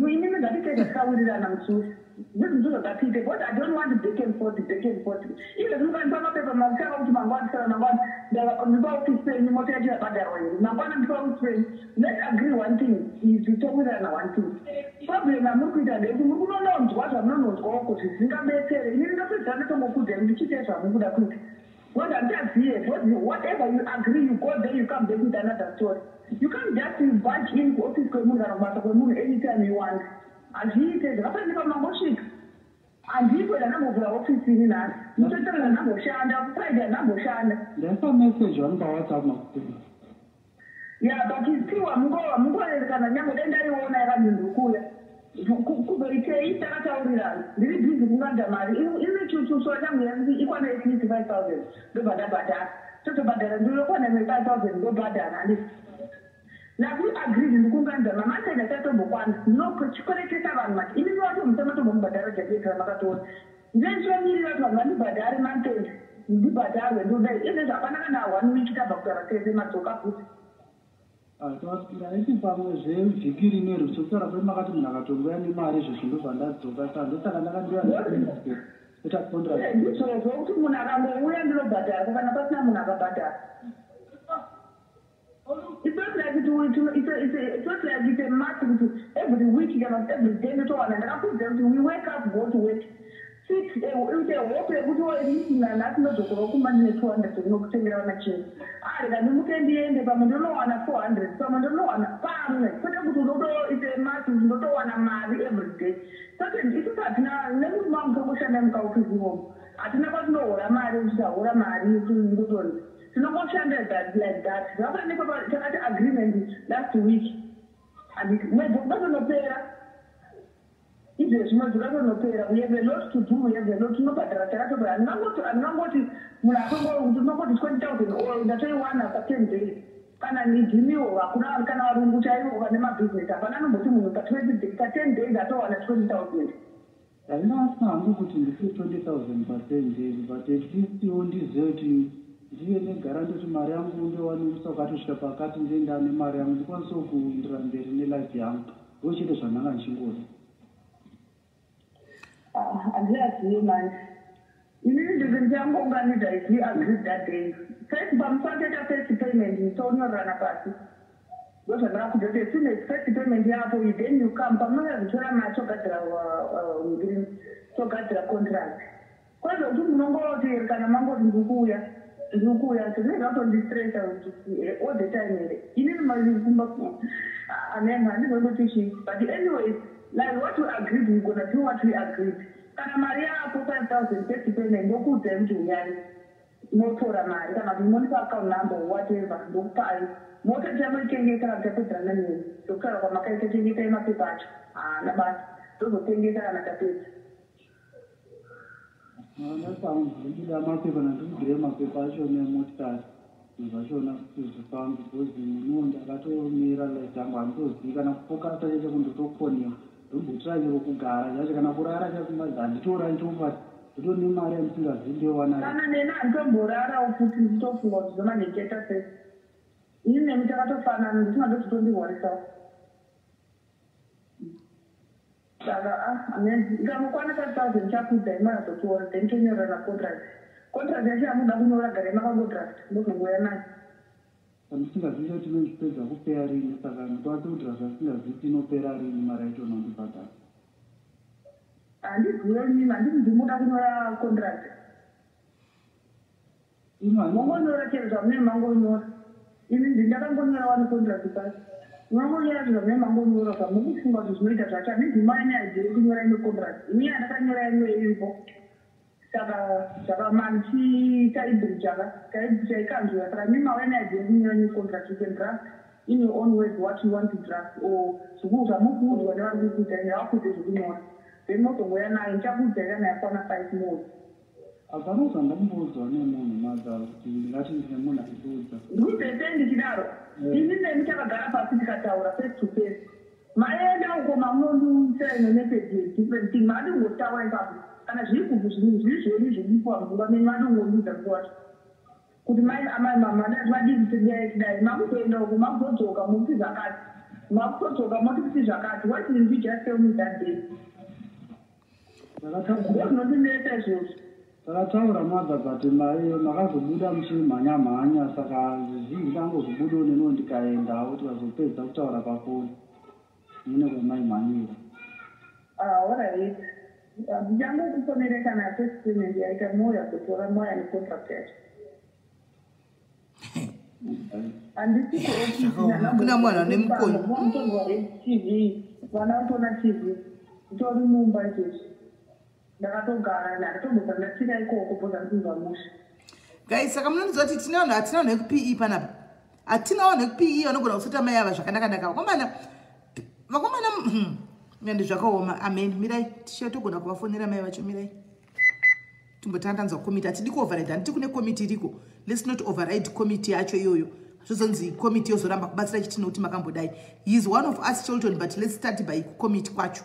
Inini ndatiteka tikawirirana mususu. Zvinhu zvakapite but I don't want back and forth. Iwe zvinokanipa mapepa makutanga kuti mangwana sara mangwana ndipa office penyu mota yacho yabhadharwa here. Mangwana ndipa office penyu. Let's agree one thing is towirirana one thing. Problem yamuri kuita ndekuti muri kunononzwa zvamunononzwa uko zvizingabetsere. Inini ndopedza ndotongokuudza ndichite zvamukuda kuita. Well, that's here. Whatever you agree, you go there, you come back with another story. You can't just budge in to office anytime you want. And he says, "What about my shit?" And he put a number of office in us. You tell a number of shanda, Friday, a number of shanda. There's a message on the WhatsApp. Yeah, but he's still a Mugo, and young, then I want to run in the cooler. Kuberite takataurira ndiri bhizi kunganda mari ine chuchu so yangu ikwana 85,000 ndobhadha totobhadhara ndinokwana 5,000 ndobhadhara handisi naku agreed ndikunganda mamata ndatatombokwanda ndinochikorekesa vanhu mati ini ndinotomusamatombomubhadhara jaketa makatoona ndinochomirira kuti vanhu vandibhadhare mantend ndibhadharwe ndodai izvezvo hapanaka na 1 week tabva kutaura tese madzoka futi. Iti pamwe zvevhiki rimwe rwechokutaura kwe makati munhu akatongouya nemari izvo zvindobva ndadzoka sandosaka ndakandira kuita contract. Ndizvozvo kuti munhu akangouya ndinobhadhara kana pasina munhu akabhadhara. It's not like it's a matter every week every day ndotowana ndakakudza kuti we wake up go to work. Uite hope yekuti wairina nhasi ndozokora kumba ndine 200 ndinokutengera machinzi kana ndimuke ndiende pamwe ndonowana 400 pamwe ndonowana pamwe kwete kuti unotoite masi ndotowana mari everyday saka isusu hatina nekuti mamutongoshanda mukaofisiwomo hatina kwatinohora mari tichahora mari ndotoni tinongoshanda like that zvakaonekwa takati agreement last week and mwedzi ukatonopera izvo zvimwe zvakatonopera we have a lot to do, we have a lot tinobhadhara takatobhara handingangoti munhu akangoti tinongoti 20,000 or ndatoiwana pa 10 days kana nidhimiwo hakuna kana varungu chaivo vane mabhizinesi hapana anomboti munhu pa 10 days atowana 20,000. Haina asina hangu kuti ndipe 20,000 pa 10 days but at least iwo ndizive kuti ndiye negara ndoti mari yangu ndowanisa ukatosvika pakati ndenda nemari yangu ndikwanisa kuindira mberi nelife yangu ndochete zvandanga ndichingoti. Handiyazivi manje Inini ndingangounganidza if we agreed that day. First, pamusateta first payment, tonyorana pasi. Ndozvandava kudoti as soon as first payment yapo, then you come, pamunozvitora mari togadzira contract. Kwazvo kuti munongoti kana mangoti ndikuuya, zvinoita kutondistressa all the time here. Inini mazikumba handizongotishi. But anyways, like what we agreed, we're going to do what we agreed. Kana mari yapo 5,000 first payment, ndokuudza kuti unyari. Motora mari, kana kuti monipa account number, whatever, ndokupai. Moto chamuitengesa tapedzana neni. Ndokutaura kwamakaita tengesai mapepa acho. Nabasa. Tozotengesa kana tapedza. Ndida mapepa nandikugire mapepa acho nemotikari zvachona kuti zvifambi because muno ndakatomira like tangu handitozivi kana kufokasa chete kundotokoniwa ndombotira chero kugara zvacho kana kurara chakumazi handitora nditopati ndotone mari yandisingazivi ndewana kana neni handitomborarawo futi nditofunga kuti zoma ndicheta sei ini nemi takatofanana ndisingadotitondirwarisawo saka ndikamukwana 5,000 chakudza imarazotora then tonyorana contract yacho yamuda kunyora gare makacontract ndozongoya nayo handisingazivi kuti tinozvipedza kupera rini saka ndotwati kuti razvasingazivi tinopera rini mari yacho nondibhadhara handizive nini handiti ndimuda kunyora contract mongonyora chero zvamune mangonyora ini ndindakangonyora wani contract pasi unongonyora zvamune mangonyora pamukufunga kuti zvinoita zvacho handizimai neaidhiri kunyora imwe contract ini yandakanyora imwe iripo saka zvakamanchi taibri chaikanzura saka mimauya neaidhiri kunyora imwe contract you can draft in your own words what you want to draft or zvikuru zvamukuudzwa nevari kukuita ine vakudze zvekunyora then motongoya nayo ndichakuudza ikana yakwana 5 more hapana zvandamboudzwa nemunhu madza kuti ndingati ndine munhu achikuudza ndikuzese ndichidaro ini nemi takagara pasi tikataura face to face maenda uko mamunondiusaino messages different thing madingotaura ipapo kana zviri kubvu zviri zvoni zvodipa mvunga meni madingondiudza kuwacho kuti madii makutoenda uko makuzodzoka muti zvakati makutodzoka moti kuti zvakati what will you just tell me that day ndinodinesa izvozvo takataura madza kuti makazobuda muchimhanya-mhanya saka zvizhinji ndangozvibudawo neno ndikaendawo tikazopedza kutaura pafoni mune kwamaimhanyira alright ndichangokufonere kana first payment yaita moya kutora moya necontract yacho kuna mwana nemukoni tv vana utona tv utori mumba izvezvi ndakatogara ndakatogara ndachira ikoko poza ndinzwa musha guys saka munondiziva kuti tina vanhu hatina vanhu vekupe panapa hatina vanhu vekupe vanogona kusota mai ava zvakanaka vakomana ende zvakaoma amen mirai tichatogona kuvafonera mai vacho mirai timbotandanzwa komiti hatidi kuoverride handiti kune komiti iriko let's not override komiti yacho iyoyo zvozonzi komiti yozoramba kubatsira chitina kuti makambodai he is one of us children but let's start by komiti kwacho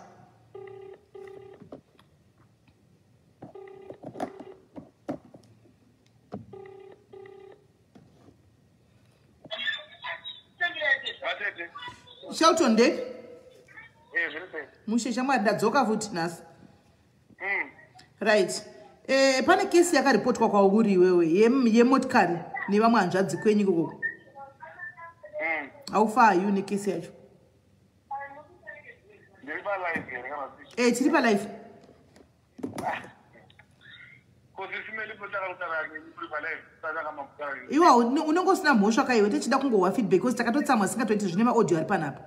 Shelton nde? Mushe shamwari ndadzoka futi nhasi. Right. Pane kesi yakaripotwa kwauri iwewe yemotikari nevamwe hanzvadzi kwenyu ikoko. Haufayu nekesi yacho. Tiri palive. Iwa unongosina mhosva kaiwe tichida kungohwa feedback because takatotsamwa singatoiti zvine maaudio ari panapa.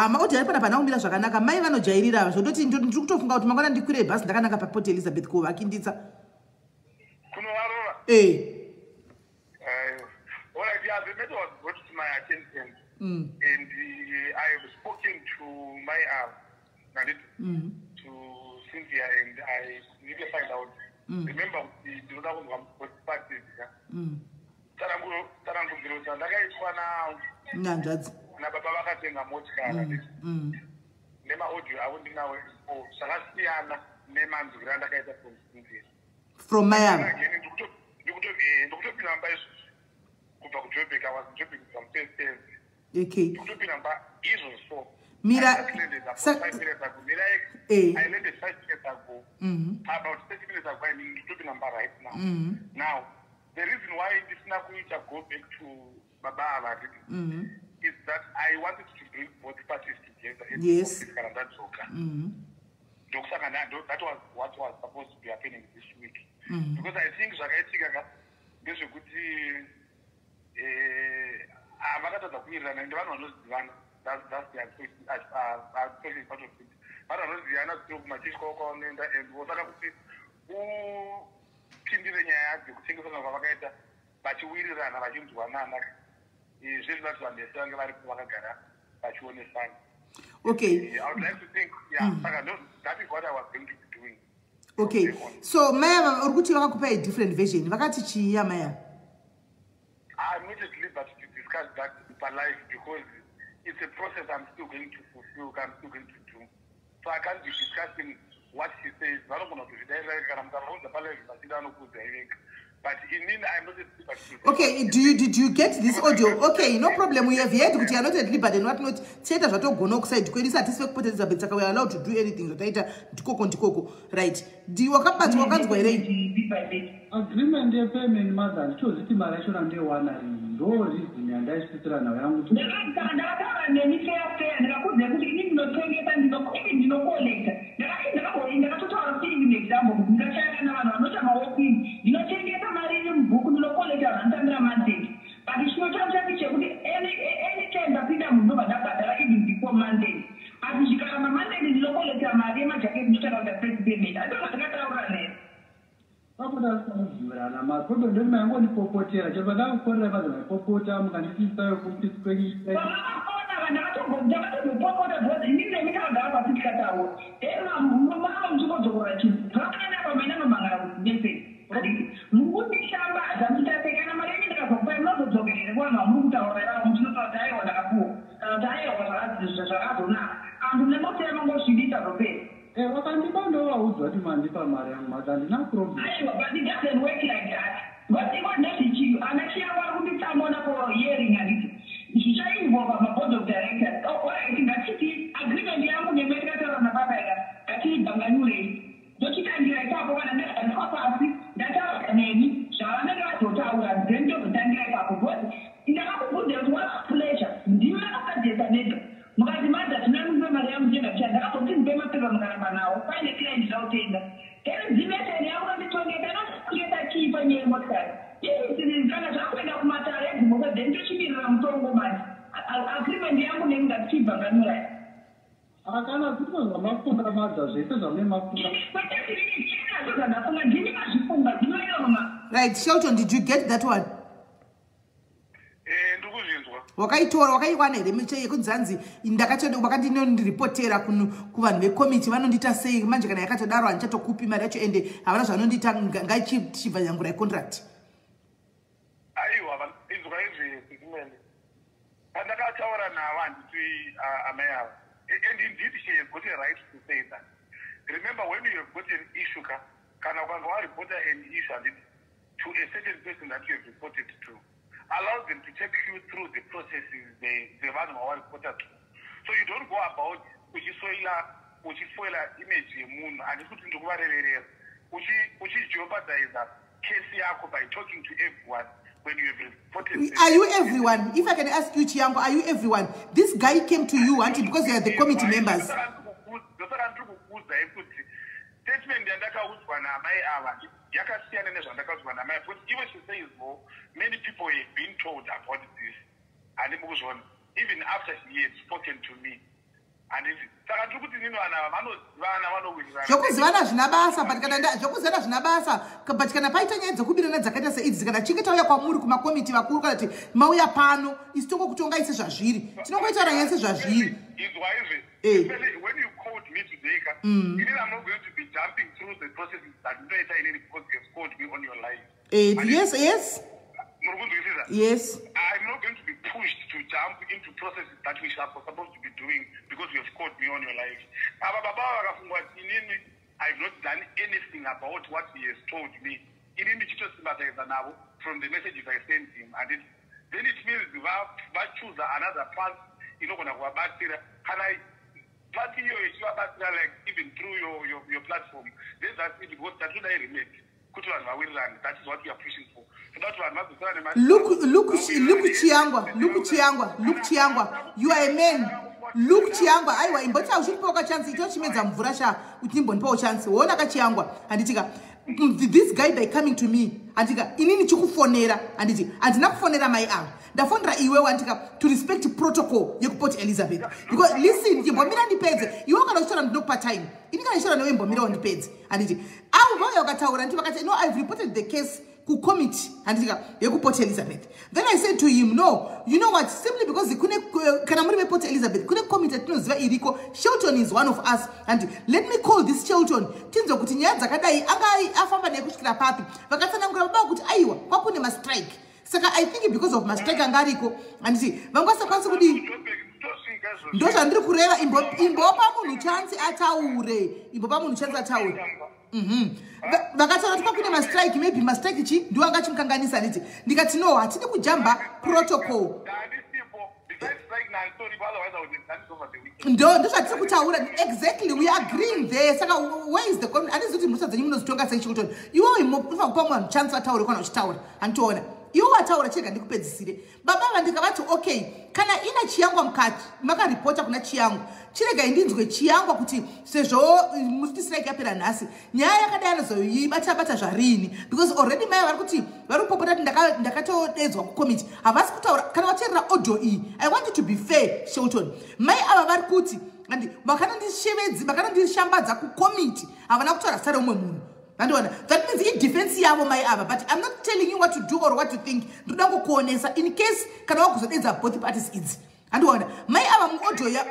Maaudio ari panapa naumira zvakanaka mai vanojairira zvototi ndiri kutofunga kuti mangwana ndikwire bhasi ndakanaka paPort Elizabeth kovakinditsa. Kunovarova? Alright, yeah, the matter was brought to my attention and I have spoken to my to Cynthia and I need to find out. Remember, the other one was parties. Tarangu Girosa, Nagaitwa now. Nababa Vakatenga Motka. Nema audio, I wouldn't know. Oh, Salastiana, Neman's Granda Gaita from Cynthia. From Miami. You could have been I was dripping from Thursday. Okay. You could be number is so. Mira, I landed 5 minutes ago. About 30 minutes that quite stupid number right now. Now, the reason why this Nakuita go back to Baba is that I wanted to bring both parties together. Yes. That was what was supposed to be happening this week. Because I think this is good. That's the part of it. I don't know the other two Matisco and was but you will run about him to another. Is just not to understand about but you understand. Okay. I would like to think, that is what I was going to be doing. Okay. So, Maya, or you have a different vision. Vakatichi, Maya. I'm not at liberty to discuss that life because it's a process I'm still going to fulfill, I'm still going to do. So I can't be discussing what she says. But I'm not at liberty. Okay, did you get this audio? Okay, no problem. We have heard that you are not at liberty and what not. Say that what go no side. Because satisfied participants we are allowed to do anything. Right? Do you work up at work as well? Agreement ya payment mother chose iti marashona nde wana ndo reason yandaisitira nayo yangu tu ndakatara nemifair ndakakudze kuti ini ndinotengesa ndinokolekta ndakatotaura kuti ivi example kuti ndakashayana navanhu vanotama wokwini ndinotengesa mari iri mubhuku ndinokolekta vanotambira mandate but chinotaura chekuti anytime ndapinda munhu ndobva ndabhadhara even before mandate asi zvikaramba mandate ndinokolekta mari yemajaketi ndinotaura first payment andona ndakataura naye Pakuda kuzivirana makodo ndo mango popotera chobada kukorera vanhu vaipopota mukandisisa yokutiskwei vakakona ndakatopopota bhozi inini nemitauragara pasi tikataura mamamuchikodzokorora chinhu zvakana pamena mamangara kuti mukundishamba zvamutatekana mari yenyu ndakazokupai munozodzokerere kuvanhu vamuri kutaurira muchinotaura kuti aiwa ndakapuwa kana kuti aiwa zvakazonaka antu nemotera mangozvidisa zvopera wakandiba ndowaudzwa kuti mandipa mari yangu maka ndina problem aiwa but it doesn't work like that but iko nezvichiyo anachiya vari kunditsamona for hearing handiti zvichainvolva maboard of directors alright ngatiti agreement yangu nemetikataura nababa ika ngatiibhanganyurei ndochitangira ipapo kana ndakandikwa pasi ndataura neni zvavanenge vazotaura then tozotangira ipapo because ndakakubvunza kuti what pleasure ndimi vakasadzesa neto mukati madza tinamupe mari yangu ndingacha ndakazoti ndipe mapepa mukaramba nawo paine client zvautenda then dzimeteni yakuda nditongeta inotongeta chii panyaya yemotikari izvi kana zvakuenda kumatare egumoko then tochimirira mutongo mati agreement yangu nemi ngatichibhanganura kana kutonga mafunga madza zvese zvamune mafunga zvazvandafunga ndini mazvifunga dzinoiroma. Right, Shelton, did you get that one? Wakaiwana here miche yekunzanzi ndakatoda wakandinondiriportera kuvanhu vekomiti vanondita sei manje kana yakatodaro handichatokupi mari yacho ende havana zvanondita ngaichibva nyangura yecontract. Aiwa izwa izvi kumene pandakataura navo handiti amai ava and indeed she has got a right to say that. Remember when you have got an issue kana ukanga waripota an issue to a certain person that you have reported to, allow them to take you through the processes the vanhu vawaripota to. So you don't go about uchisoila image yemunhu handisi kuti ndikuvarererera uchijeopardize case yako by talking to everyone when you have reported. Are you everyone? If I can ask you, Chiambo, are you everyone? This guy came to you auntie, because you are the committee members. Statement yandakaudzwa namai ava yakasiyana nezvandakaudzwa namai because even she says more many people have been told about this and even after she had spoken to me and saka tiri kuti nini vana vanowirira zvokuzivana zvina basa but kana paita nyaya dzokubirana dzakaita seidzi kana chinge tauya kwamuri kumakomiti vakuru kana kuti mauya pano isi tongokutonga ise zvazviri tinongoitaura nyaya sezvazviri. When you called me today, I'm not going to be jumping through the processes that you know because you have called me on your line. Yes. Yes. I'm not going to be pushed to jump into processes that we are supposed to be doing because you have called me on your life. I've not done anything about what he has told me. From the messages I sent him, and then it means choose another path. party you like even through your platform. Then that's it because that's what I remake. That is what we are pushing for. Look Chiangwa, you are a man. Look Chiangwa, I was in but I should poke a chance. It don't mean some Vrasha with him on chance. Wona Chiangwa and this guy by coming to me and inini chukufonera and not fonera my arm. The phonera iwe wantika to respect protocol you put Elizabeth. Because listen, you bomira depends. You are gonna show them no part time. You can show them bomira on the page. And no, I've reported the case who commit and you put Elizabeth. Then I said to him, no, you know what? Simply because he couldn't put Elizabeth, couldn't commit it was very illegal. Shelton is one of us, and let me call this Shelton. Tinzo kutinyanza kadai agai afamba nekushikira papi. Vakatana nguraba kuti aiwa kwakune ma strike. Saka I think because of my strike angariko and see vangwasa kwanza kudi ndosha ndiri kureva imbopa munhu chance ataure imbopa munhu chance ataure vakataura kuti kwakune ma strike maybe ma strike chi ndiwo angachimukanganisa nditi ndikati no hatidi kujamba protocol ndozvatiri kutaura exactly we are agreeing there saka where is the handisi kuti musadza nyimi munozitonga sechikutoni iwowo imofa kupa mwanhu chance vataure kana uchitaura handitoona iwo wataura chega ndikupedzisire baba vandikavati okay kana ina Chiangwa mukati makaripota kuna Chiangwa chirega indinzwe Chiangwa kuti sezvo muti strike yapera nhasi nyaya yakadai anozoibata zvarini because already mai vari kuti vari kupopota kuti ndakatodedzwa kukomiti havasi kutaura kana vateerera audio iyi. I want you to be fair Shelton. Mai ava vari kuti andi makanandishambadza kukomiti havana kutaura sare umwe munhu. That means it defense yavo my ava, but I'm not telling you what to do or what to think. In case kana both parties is. And my ava audio ya is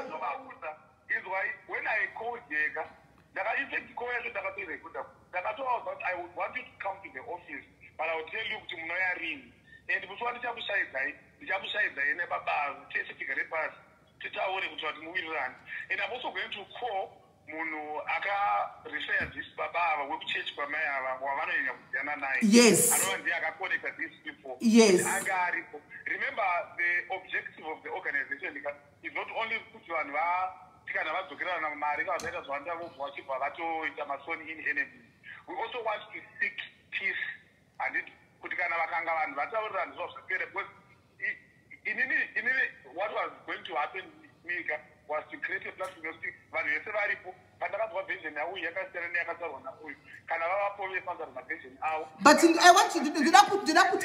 why when I called Jega, that I said to go ahead and that I would want you to come to the office, but I will tell you to Moya ring. And it was one Jabu side, never take a pass to tower which was moving around. And I'm also going to call Munu aka refer this baba we church kwa maya wavana yana nai. Yes. I don't think I connected these people. Yes. Remember the objective of the organization is not only put you on tika na vadzokera na mari ka zvaita zvanda vochipa vatoita masoni in enemy. We also want to seek peace and it kuti kana vakanga vanhu vataurira ndizvo zvapera because inini what was going to happen Mika was to create a platform of vanhu vese varipo pandakazwa vision yau yakasiyana neyakatarwa nauyu kana vavapovefanza mavision avo. But I want you to did I put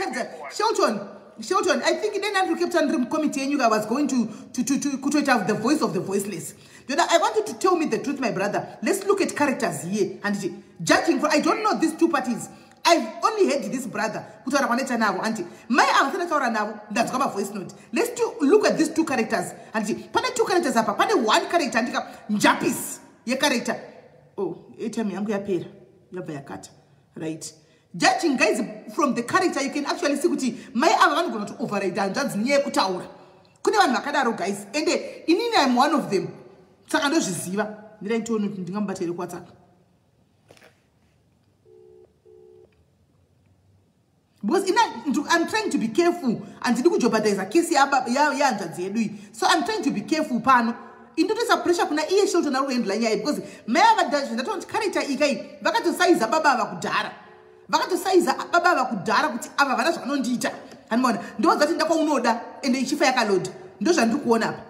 Shelton, I think then Andrew kept on committee and you guys was going to have the voice of the voiceless. I want you to tell me the truth, my brother. Let's look at characters here and judging for I don't know these two parties. I've only heard this brother. That's got my voice note. Let's look at these two characters. And pane two characters apa. Pane one character and Japis. Ye character. Oh, I'm going to right. Judging guys from the character, you can actually see kuti my I'm going to override and judge near kutaura. Kune vanhu vakadaro guys. And inini I'm one of them. Saka ndozviziva. Ndiraitono ndingamubatire kwatsaka. Because I'm trying to be careful and there is a case so I'm trying to be careful pano into this pressure kuna iye Shelton na ruendo la nyaya because meva dash ndatonti character ikai vakatosaiza baba vakudhara kuti ava vana zvanondiita hanimona ndo zati ndakaunoda ende ichifa yakaload ndo zvandiri kuona apa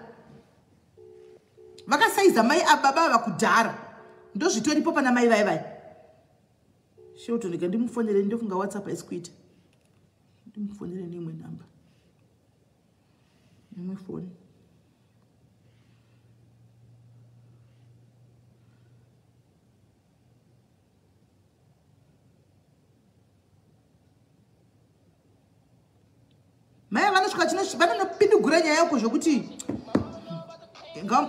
vakasaiza mai ababa vakudhara ndo zvitoripo pana mai vai Shelton ndimufonere ndofunga WhatsApp esquita ndimufonere nemwe number nemwe phone maya vanosvika vanonopindugura nyaya yako zvokuti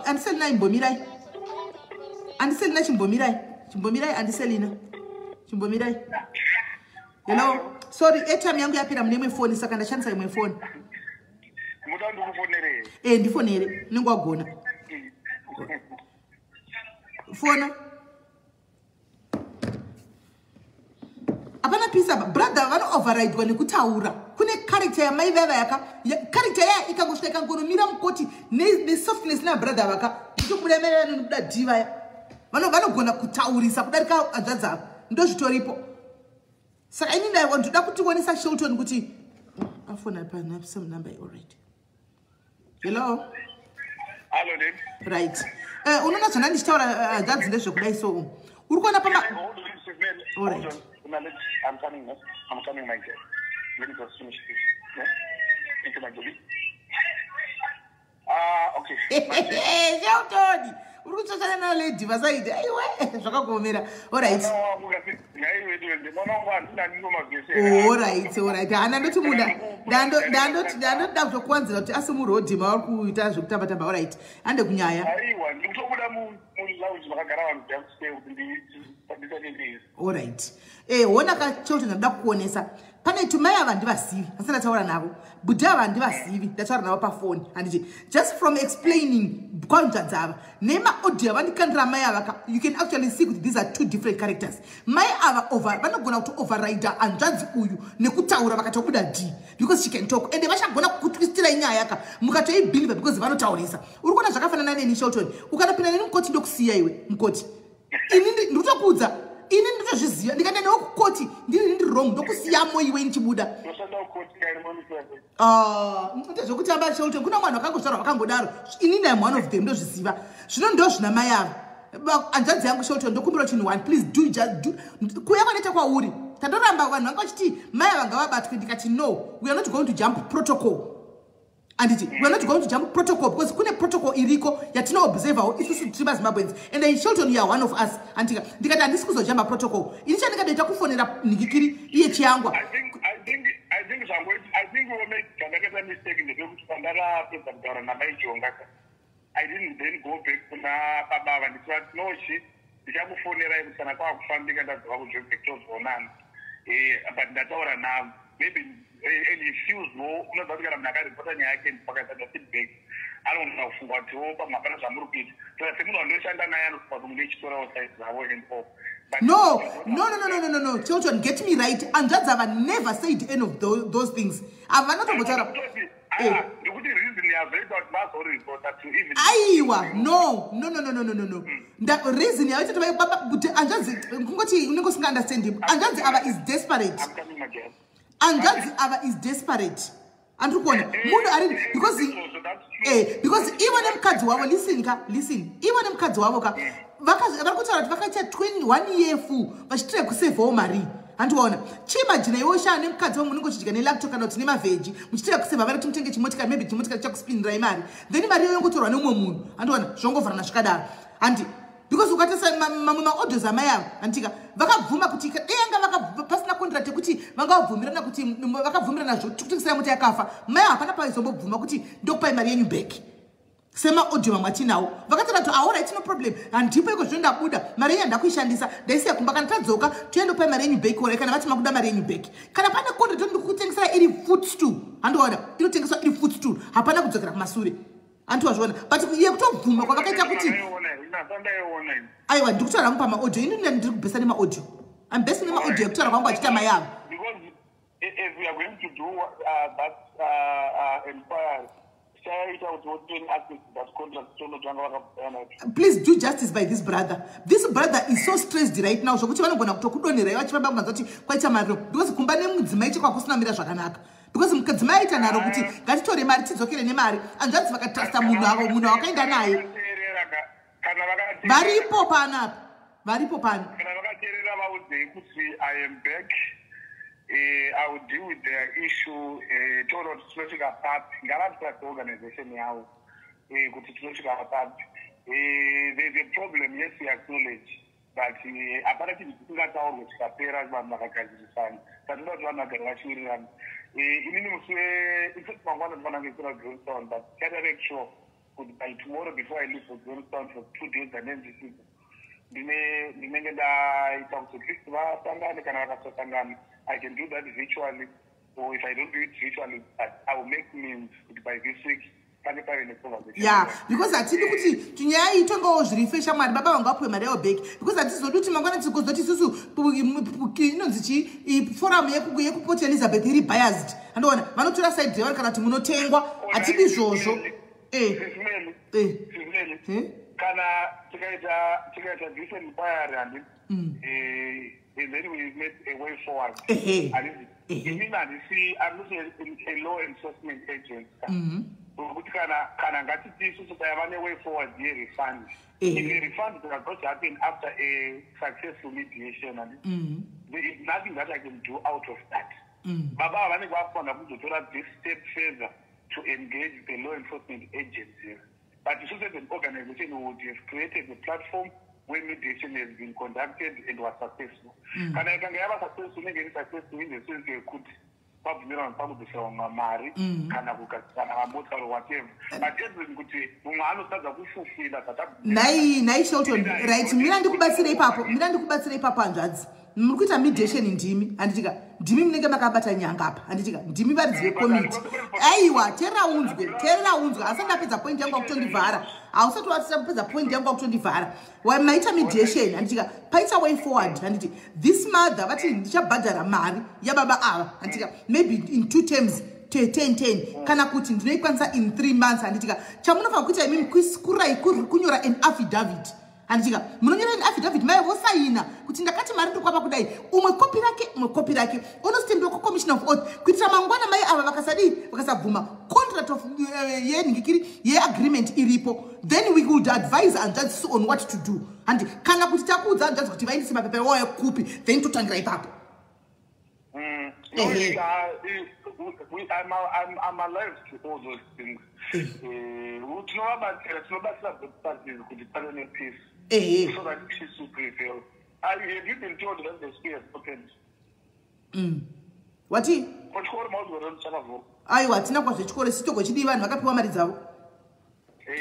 andiselina imbomirai andiselina chimbomirai andiselina chimbomirai. Hello, sorry, airtime yangu yapera mune phone saka ndashandisa imwe phone. Muda ndikufonere. Ndifonere, ningwagona. Phone. Apana pisa brother vano override kwani kutaura. Kune character ya mai vava yaka, character ya ikangosvika kangonomira mukoti ne softness na brother vaka. kubuda nokuda diva vanogona kutaurisa kudarika hanzvadzi avo ndozvitoripo saka ini ndoda kutionesa Shilton kuti afona pana some number already. Hello. Hello then. Right. Unoona zvana ndichitaura hanzvadzi ndezvekudai so uri kuona pama alright. I'm coming my dear. Let me just finish this. Yeah? Thank you, my baby. Okay. Shilton. Uri kuchochana na lady vasaidi aiwe zvakakomera. Alright. Alright. Hana ndoti munda ndandoda kutokuwanzira kuti asi murodhima vari kuita zvekutamba-tamba. Alright. Ande kunyaya. Aiwa ndikutobuda mulounge vakagara vanhu downstairs kuti alright. Wona ka Shilton ndoda kuonesa. Pane tumai ava ndivasivi asi ndataura navo budhi ava ndivasivi ndataura navo pafoni handiti just from explaining kwanzvadzi ava nemaaudio avandikandira mai ava you can actually see kuti these are two different characters. Mai ava vanogona kuti override hanzvadzi uyu nekutaura vakatobuda d because she can talk ende vachagona kutwistira inyaya yaka mukatoibhiliva because vanotaurisa. Uri kuona zvakafanana neni Shilton ukanopinda neni mukoti ndokusiya iwe mukoti ini ndikutokuudza ini nditozviziva ndikaenda newo kukoti ndiri wrong ndokusiyamo iwe nichibuda ndezvekutamba Shilton kuna vanhu vakangozvarwa vakangodaro inini am one of them ndozviziva zvino ndo zvina mai ava hanzvadzi yangu Shilton ndokumbira chinhu one please do kuya kwanoita kwauri tandoramba vanhu vanga vachiti mai ava ngavabatwe ndikati no we are not going to jump protocol anditi we are not going to jump protocol because kune protocol iriko yatino observer isusu tiri maZimbabweans and Shilton you are one of us andika ndikati handisi kuzojamba protocol ini chandingadoita kufonera nigikiri iye chiyangwa I think we will make a mistake in the book. I didn't then go back to Baba and it's no shit. The Jabu phone arrived and I found funding and that's how we pictures for none. But that's all now. Maybe any fuse no, not that I'm not going to put any I can forget that big. I don't know what to open my parents and repeat. So I think understand that I am for the niche to outside the working for. No. Children, get me right. And that's I've never said any of those things. I've not about no. That reason I just understand him. And that's Ava is desperate. I'm coming again. And that's Ava is desperate. And because even them cards listen, even them cards vakaita 21 year full vachitira kusevhawo mari handiona chimajina iwe ushaya nemukadzi wamunenge uchidyika nelaptop kana kuti nemavheji muchitira kusevha vari kuti mutenge chimotikari maybe chimotikari chakuspindirai mari then mari iyo yongotorwa nemumwe munhu handiona zvongovharana zvikadaro handi because ukatasa mamwe maaudios amai avo handika vakabvuma kuti denga pasina contract yekuti vangavabvumirana kuti vakabvumirana zvekutengesera moti yakafa mai avo hapana paizombobvuma kuti ndokupai mari yenyu back sema audio mamwe atinawo vakatara kuti alright no problem handipo iko zvino ndabuda mari iyi ndakuishandisa ndaisiya kumba kana tadzoka toenda kupai mari yenyu back ora kana vati makuda mari yenyu back kana pane contract ndikutengesera iri footstool handiona inotengeswa iri footstool hapana kudzokera kumasure handizvona but iye kutobvuma kwavakaita kuti aiwa ndikutaura mupa maaudio ini ndiri kubhesa nemaaudio I'm basing nemaaudio ekutaura kwangu achita mai avo because if we are going to do that inquiry please do justice by this brother. This brother is so stressed right now. Zvokuti vanogona kutokudonera vachifamba kunzati kwaita mari because kumba nemudzimai chekwa kusina mira zvakanaka because mudzimai aita naro kuti ngatitore mari tidzokere nemari hanzvadzi vakatrasta munhu wakaenda naye varipo panapa varipo pano kana vakateerera vaudzei kuti I am back. I will deal with their issue. Total Slochic apart. Garage organization now. Kuti Slochic apart. There's a problem. Yes, we acknowledge, but apparently we got our which appear as one Nakabirwa. That's not one of the Russian. It's not one of Greenstone, but can I make sure by tomorrow before I leave for Greenstone for 2 days and then this is. I can do that virtually, or if I don't do it virtually, I will make means by this week. Yeah, because I think kuti tunyaya itongo zvirifesha mwari baba vangu apuwe mari yavo back because atizodi kuti mangwana tizoti susu inonzi forum yekuport Elizabeth iri biased andoona vanotora side revari kana kuti munotengwa hatidi izvozvo kana tikaita decent inquiry and then we made a way forward. I'm not a law enforcement agent. Kana ngati tisu tukayavane way forward ye refund. If the refund is going to happen after a successful mediation, there is nothing that I can do out of that. Baba avane kwafuna kuzotora this step further to engage the law enforcement agencies. But this is an organization who would have created a platform where mediation has been conducted and was successful. Kana ikanga yava successful ngeni successful in the sense yokuti pabvumira vanhu pakubvisirwa mari kana kugadzirana mamotokari whatever. But everything kuti mumwe anotadza kufufira nai Shelton right mira ndikubatsira ipapo hanzvadzi muri kuita mediation ndimi handitika ndimi munenge makabata nyanga apa handitika ndimi varidzive community aiwa teerera unzwe asati ndapedza point yangu yakutondivhara hausati watapedza point yangu yakutondivhara maita mediation handitika paita way forward handiti this mother vati ndichabhadhara mari yababa ava handitika maybe in 2 terms 10 kana kuti ndinoikwanisa in 3 months handitika chamunofanira kuita imimi kurai kunyora an affidavit handitika munonyora an affidavit mai vosaina kuti ndakati mari ndikwapa kudai umwe kopi rake unositendwa kucommission of oath kuitira mangwana mai ava vakasabvuma contract of yenhingikiri yeagreement iripo then we would advise hanzvadzi on what to do handi kana kuti takuudza hanzvadzi kuti vaindise mapepa wao ekupi then totangira ipapo. I'm alive to all those things. Tinobatsira kuti pave nepeace so that peace will prevail. Have you been told that the school has opened? What? Aiwa hatina kwazvechikoro sitogwe chidii vanhu vakapiwa mari dzavo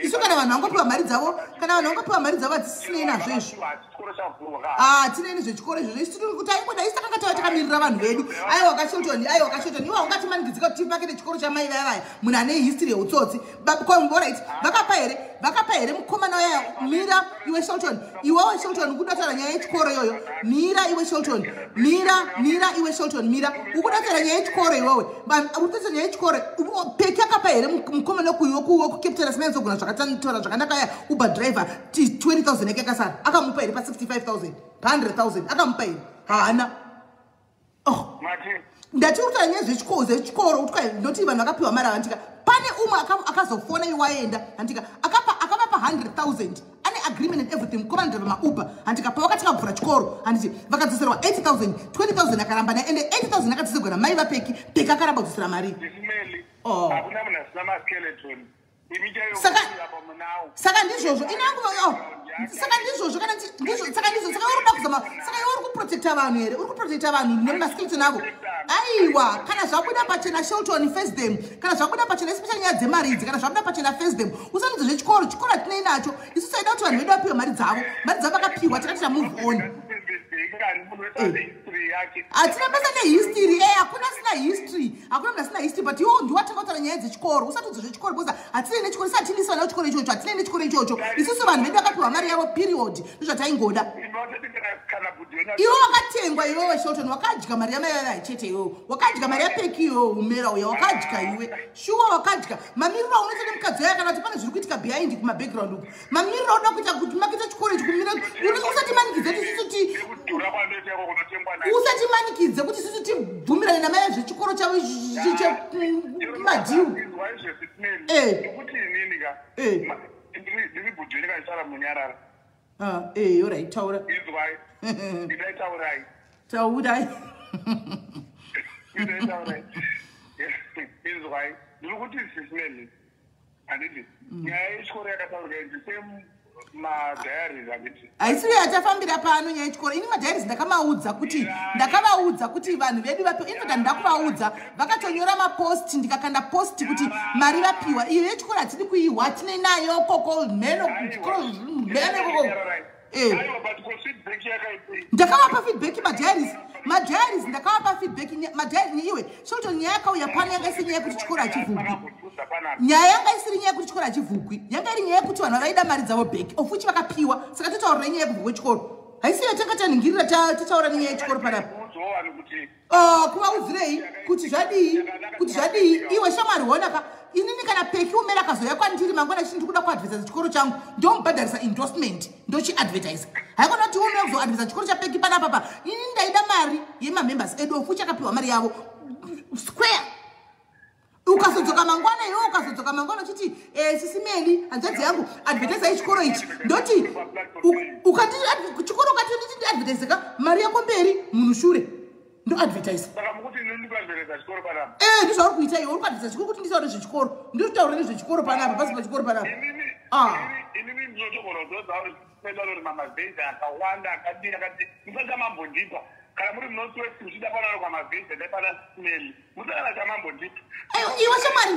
isu kana vanhu vangopiwa mari dzavo hadzisinei nazvo izvo hatinei zvechikoro izvozvo isu tiri kuti aimboda isi takanga tava takamirira vanhu vedu aiwa wakashotoni iwa ungatimanikidzika kuti tipakete chikoro chamai vaya munhu ane history yeutsotsi right vakapa here mukomana waya mira iwe Shelton iwewe Shelton ukudatara nyaya yechikoro iyoyo mira iwe Shelton mira iwe Shelton mira ukudatara nyaya yechikoro iwewe ukudatara nyaya yechikoro peki akapa here mukomana wekukapitana simene zogona zvakatora zvakanaka ya uber driver 20,000 yake akasara akamupa here pa 65,000 pa 100,000 akamupa here haana ndati urikutaura nyaya zvechikoro utika ndoti vanhu vakapiwa mari avantika pane umwe akazofona iwaenda handika akapa pa 100,000 ane agreement and everything mukomana driver mauber handika pavakati kabvura chikoro handiti vakadzoserwa 80,000 20,000 akaramba naye ende 80,000 akadziserwa namai vapeki akaramba kudzosera mari saka ndizvozvo saka uri kuprotecta vanhu here uri kuprotecta vanhu nemaskeleton avo aiwa kana zvabuda pachena Shelton face them kana zvabuda pachena especially nyaya dzemari idzi kana zvabuda pachena face them usanudze zvechikoro hatinei nacho isu taida kuti vanhu vedu vapiwe mari dzavo vakapiwa takati move on hatina basa nehistory hakuna sina history but iwo ndiwatakautaura nyaya dzechikoro usatudze zvechikoro because hatinei nechikoro satinisi vana vechikoro ichocho hatinei nechikoro ichocho isusu vanhu vedu vakapiwa mari yavo period ndozvataingoda iwo wakatengwa iwewe Shelton wakadya mari yamai chete iwewe wakadya mari yapeki iwewe umera uya wakadya iwe shuwa wakadya mamiriro aunoita nemukadzi waya kana kuti pane zviri kuitika behind kumabackground uku mamiriro auda kuita kuti makita chikoro ichi kumira usatimanikidze kuti isusu usatimanikidze kuti isusu tibvumirane namai zvechikoro chavo madhiu alright taura taurai ndikuti SIS handiti nyaya yechikoro yakataurwa ndisem madhayaris handiti haisiri yatafambira pano nyaya yechikoro ini madhayaris ndakavaudza kuti vanhu vedu infact ndakuvaudza vakatonyora mapost ndikakanda post kuti mari vapiwa iyo yechikoro hatidi kuihwa hatinei nayo koko mheno chikoro mheno koko ndakavapa feedback madhayaris ndakavapa feedback iwe Shelton nyaya yakauya pano yanga isiri nyaya yekuti chikoro hachivhukwi nyaya yanga isiri nyaya yekuti chikoro hachivhukwi yanga iri nyaya yekuti vanhu vaida mari dzavo back of which vakapiwa saka totaurira nyaya yekuvhukwa chikoro haisiyo tanga tanhingirira titaura nenyaya yechikoro panapa kuvaudzirei kuti zvadii iwe shamwari honaka inini kana peki umera kazoya kwandiri mangwana chini ndikuda kuadvertise chikoro changu ndomubhadharisa endorsement ndochiadvertise haikona kuti unoya kuzoadvertise chikoro chapeki panapapa inini ndaida mari yemamembers edofu chakapiwa mari yavo square ukazodzoka mangwana iwe ukazodzoka mangwana uchiti SIS MELLY hanzvadzi yangu advertise chikoro ichi ndoti ukati chikoro ukati nditi advertise ka mari yako mberi munhu shure ndo advertise ndizvauri kuita iwe uri kuadvertise chikoro kuti nditaure zvechikoro nditaure nezvechikoro panapa pasi pachikoro panapa inini ndinotogona kuzozauri kuti mamavhezi akawanda akadii akati musachamambondipa kana muri munotiwesi muchida panano kwamavhezi adaipana SIS MELLY musakana chamambondipa iwe shamwari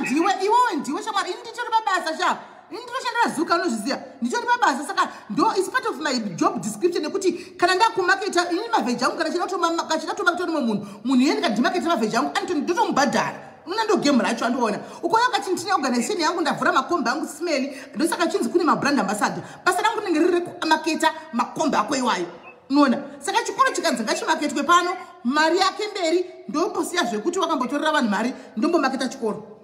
iwewe ndiwe shamwari ini nditori pabasa sha ini ndinoshandira zuka unozviziva nditori pabasa saka ndo is part of my job description nekuti kana ndakumaketa ini mavheji angu kana chinatomake rimwe munhu iyeni kandimaketa mavheji angu ndotomubhadhara una ndo game racho andoona ukoya kati ndine organization yangu ndavhura makomba angu SIS MELLY ndosaka chinzi kune mabrand ambassador basa rangu rinenge riri rekumaketa makomba ako iwayo unoona saka chikoro chikanzi ngachimaketwe pano mari yake mberi ndombosiya zvekuti wakambotorera vanhu mari ndombomaketa chikoro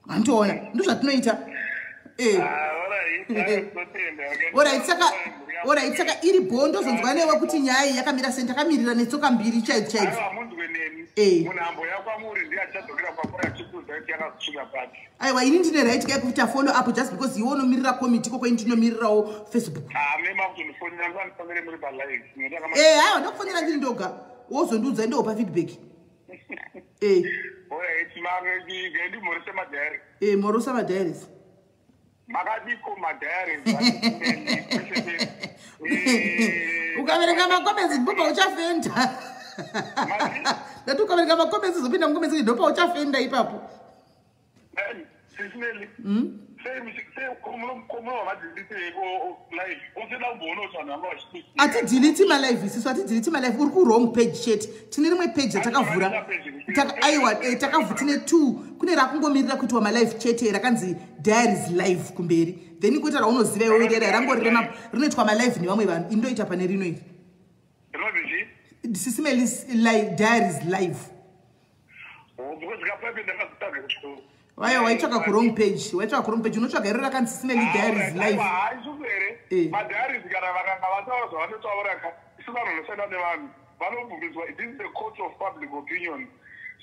andoona ndozvatinoita Alright, saka iri bondo zonzwa newe kuti nyaya yakamira senta kamirira netsoka mbiri chaidzo. Aiwa, ini ndine right kai kuita follow up just because you unomirira committee koko ini ndinomirirawo Facebook. Aiwa, ndokufonera ndiri ndoga. Wozondudza ndopa feedback. Morosa madiaries. Makadiko madiaries. Ukaverenga makomenzi ndopa uchafenda. Ndati ukaverenga makomenzi zopinda mukomenzi ndopa uchafenda ipapo. SIS MELLY. Ati delete my live isiso ati delete my live uri ku wrong page chat tine rimwe page yatakavhura aiwa takavhutine 2 kune rakungomirira kuitwa my live chat rakanzi diaries live kumberi then kuita raunoziva iwe rera rangori rinoitwa my live nevamwe vanhu indoita pane rino iri SIS MELLY's diaries live Why waitsvaka ku wrong page unotsvaga iro rakanzi SIS MELLY diaries live madiaries kana vakanga vataura zvavanotaura isivanhunoshanda nevanhu vanobvumidzwa this is the court of public opinion,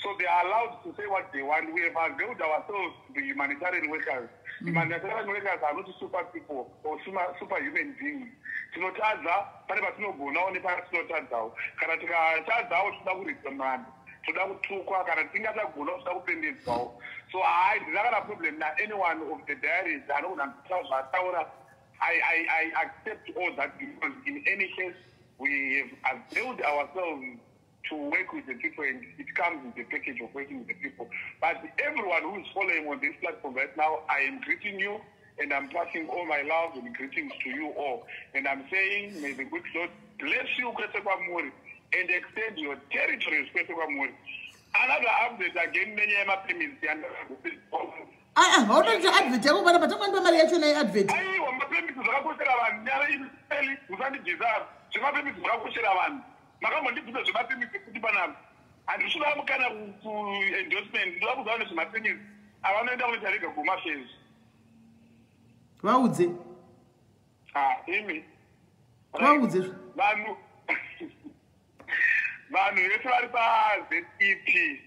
so they are allowed to say what they want. We have availed ourselves the humanitarian workers. Humanitarian workers are not super people or super human beings. Tinotadza pane patinogonawo nepatinotadzawo kana tikatadzawo toda kuridza mhando toda kutukwa kana tingatagona toda kupendedzwawo. So handina kana problem na anyone of the diaries anogona kutaura zvataura. I accept all that because in any case we have availed ourselves to work with the people, and it comes with the package of working with the people. But everyone who is following on this platform right now, I am greeting you, and I'm passing all my love and greetings to you all. And I'm saying, may the good Lord bless you, Kwetekwamuri, and extend your territories, Kwetekwamuri. Another update again, many of my permits. How does the advert? I want to marry actually advert. I want my permits to go to the Nyara in Spelly, Usani Gizar, to my permits to go to the one. Madame, I did my permits to put Banam. And you should have kind of endorsement. You have done my permits. I want to know what I think of my face. What would they? Hear me. What would they? Manu, it's like ZEP.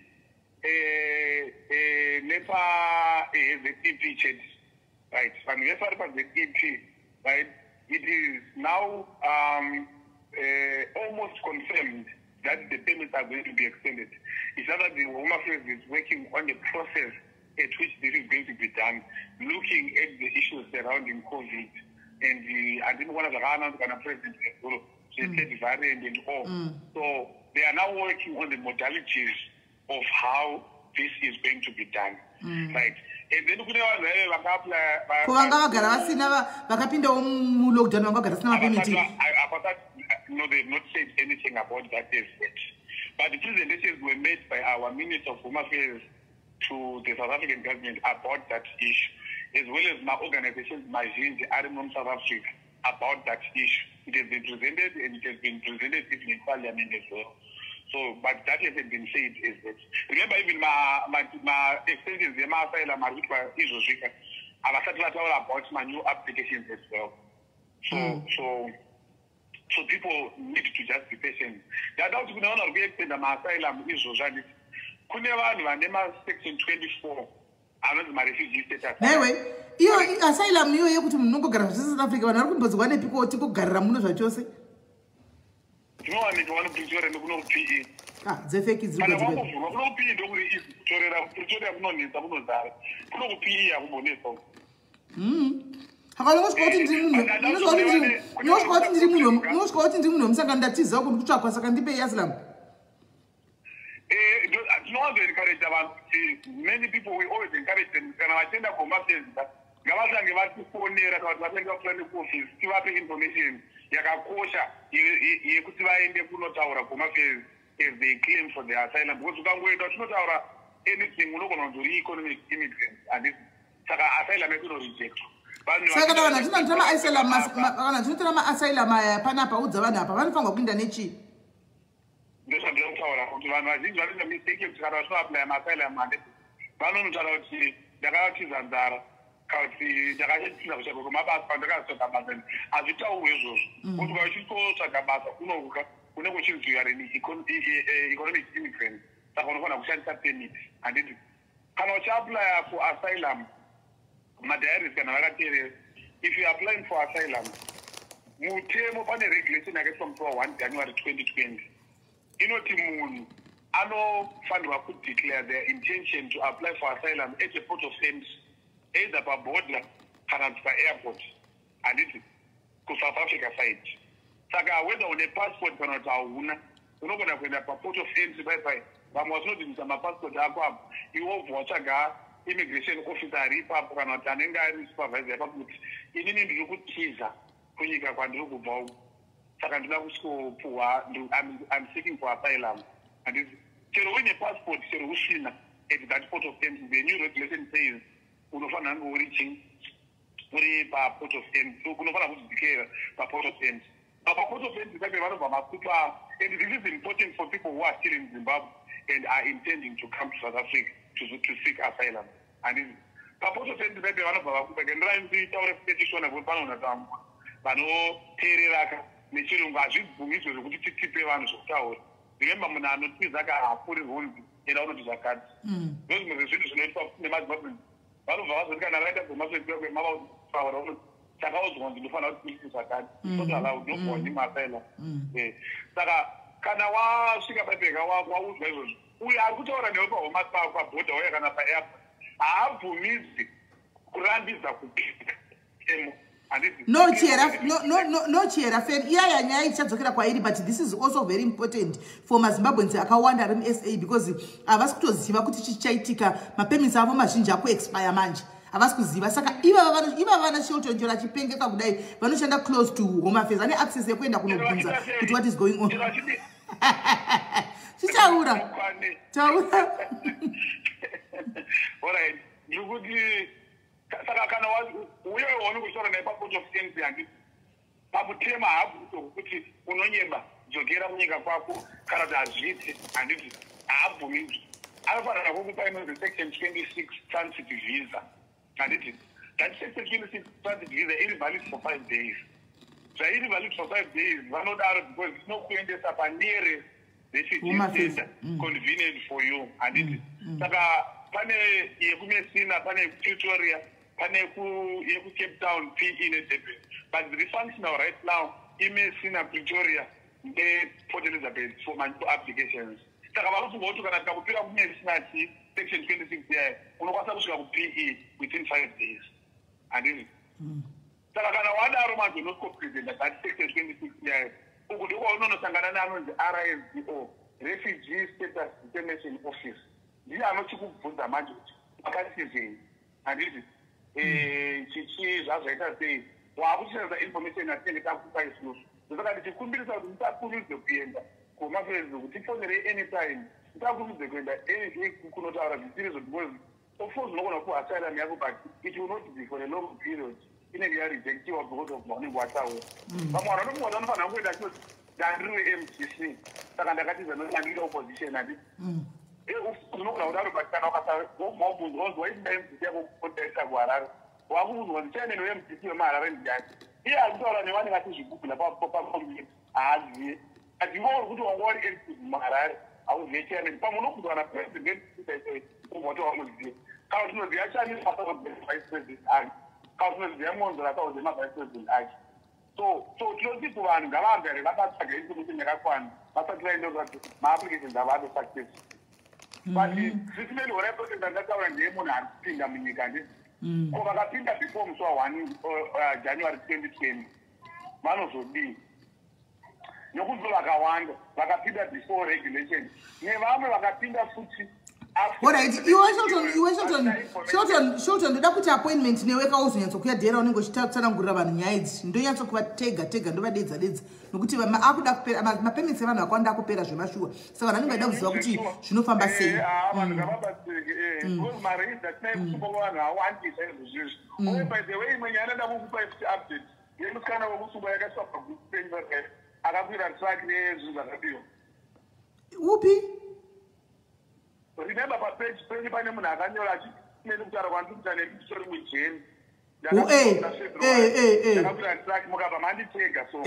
NEPA ZEP change, right? And we have ZEP, right? It is now almost confirmed that the payments are going to be extended. It's not that the Home Affairs is working on the process at which this is going to be done, looking at the issues surrounding COVID and I didn't want to run out kind of president variant and all. So they are now working on the modalities of how this is going to be done, right? And then they have not said anything about that yet. But the presentations were made by our Minister of Home Affairs to the South African government about that issue, as well as my organizations, my Zins, Arimon South Africa, about that issue. It has been presented, and it has been presented even in Parliament as well. So, but that hasn't been said is that. Remember, even my extensions, the asylum, I started about my new applications as well. So people need to just be patient. The adults who don't extend the asylum is section 24. I'm my refugee status. Anyway, you asylum, you are able to know South Africa, and I'm going to go to Garamuna, Jose. No one is one of the children who know PE. The fake is good. No PE, don't eat. No PE, I'm going to How long was quoting Dream? No quoting Dream, no quoting Dream, second that is open to talk was a can be Islam. No, they encourage about many people. We always encourage them. And I think that conversations that Gavasa give us 4 near about what they got from the courses, give us information. Yakakosha, you could try in the Puno Tower of Comafe if they claim for the asylum. Because we don't know anything we don't do economic immigrants. And this asylum is not reject. Second, asylum, Panapa, Udzavana, one from Okindanechi. This is the tower. This is a mistake. It's a apply asylum. Banon Taroti, the Ratis and Dara, Kauti, the Ratis of Mabas, Pandaka, as it always was. What was she called Sakabasa, Unoka, who never choose you are an economic immigrant. Sakon of Santa Penny, and it cannot apply for asylum. Madare is going to if you are applying for asylum, you take up a regulation from 1 January 2020. You know, Timun, I know Fandwa could declare their intention to apply for asylum at a port of entry, either by border, transfer airport, and it is to South Africa side. Saga, whether on a passport or not, you're not going to go to a port of entry by but was not in some passport. You will watch a guy. Immigration officer ripa kana tanenga supervisor pakuti inini ndiri kutiza kunyika kwandiri saka ndina kusikopuwa I'm seeking for asylum and this chero une passport chero usina at that port of entry the new regulation says unofana ngo reaching uri pa port of entry so kunofana kudikera pa port of entry pa port of entry kabe vanobva makupa and this is important for people who are still in Zimbabwe and are intending to come to South Africa to seek asylum. And in purpose of entry, they are about to begin to tower petition of Banana Dam. Bano, Terraka, Nichirunga, Bumi to the Tipivan Tower. Remember, Manano, Tizaka, put it home in order to Zakat. Those musicians of the Muslim. One of us can write up the Muslim power of Sakaos wanted to find out Zakat. Not allowed no more in Marcella. Saka, Kanawa, Sikapegawa, we are good or another or must power for both away and up airport. I have to music. Kurandis no cheer. Yeah, it's just okay, but this is also very important for Zimbabweans. Akawanda MSA because avaskutozziva kuti chichaitika mapemisi avo mazhinji akuexpire manje avasikuziva saka iva vana chiltonjora chipengeka kudai vanoshanda close to home affairs ane access yekuenda kunobvunza kuti what is going on. Chichaura. Alright, you would saka kana uye wonu kushora na port of entry and pakutema hapo kuti unonyeba jogera munyika kwako kana dazviti anditi haabvumirwi anofanira kukupa ino section 26 transit visa anditi that section 26 transit visa iri valid for 5 days zvairi valid for 5 days vanodaro because inokuendesa panearest refugee center convenient for you anditi saka pane yekumesina pane Pretoria pane yeku Cape Town PE neDurban but the functional right now imesina Pretoria Port Elizabeth for my applications. Saka vakuti kana tikakupira kumesina section 26 yae unokwanisa kusvika ku PE within 5 days anditi saka kana wadaro manje unoscopresenta that section 26 yae uku ndiko unonosangana neanonzi RSDO Refugee Status Determination Office ndiye anochikubvunza manje kuti akasizei handiti chichi zvazvaita sei wakuchenza information yatinenge takupa isusu ndosaka ndichikumbirisa kuti mutakurudze kuenda kumafezi kuti tifonere anytime mutakurudze kuenda kunotaura zvisirizo because of course unogona kupa asylum yako but it will not be for a long period inenge yarejectiwa because of maunenge wataura vamwe vanhu vanofanira kuenda kuti dandiri weMGC saka ndakatiza nonyangika opposition handiti unogona kudaro patikana wakasamaubvunzwa onzi waisidaimuziki yako kupotaisa kuharare wakubvunzwa ndichaeneno yemuziki wemaharare ndiyani iye akutaura nevane vati zvigugula pakombi haazive atingoori kuti wanga wari exit muharare hauzive chaeneno pamwe unobvunzwa na president umoto wamuzive kana tinoziva chani vice president ake kana tinoziva monzora akauze mavice president ake so tinoti kuvanhu ngavagare vakatsvaga information yakakwana vasati vaenda kuti maapplications ava ave success but treatment waraipoti ndandataura ndeye munhu ari kupinda munyika handiti ko vakapinda before musi wa1 January 2020 vanozodii nokunzi vakawanda vakapinda before regulation nevamwe vakapinda futi Alright, iwe Shilton ndoda kuti appointment newe kauzonyatsokuyadeera unenge uchitsanangurira vanhu nyaya idzi ndonyatsokuva tega ndovadedza nokuti akuda kupera mapermits evanhu vakawanda akupera zvemashuwa saka vanhu vanenge vaida kuziva kuti zvinofamba sei vanhu ngavabatsirike because mari dzatinaikusumba kuvanhu hawandisa izvozvizvi uye by the way imwe nyaya ndoda kukupa futi update yemusikana wekusumba yakaiswa pagupenza akakwira track nezvinhu zvakadiwa upi remember papage pane munhu akanyora achimene kutaura kwandikuta nepitori mujeni ndakakwira track mukabva manditega so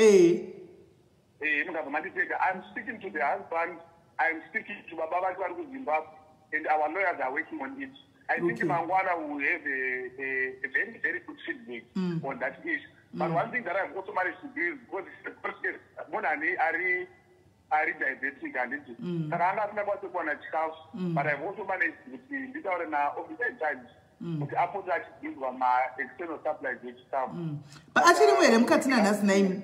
mukabva manditega I'm speaking to the husband, I'm speaking to baba vati vari kuZimbabwe and our lawyers are working on it. I think Mangwana will have a very, very good feedback on that issue. But one thing that I've also managed to do is because Monani are diabetic and it. But I've also managed to be out now officer in charge. But after that, give my external supplies which stuff. But actually, we're Mkatina has name.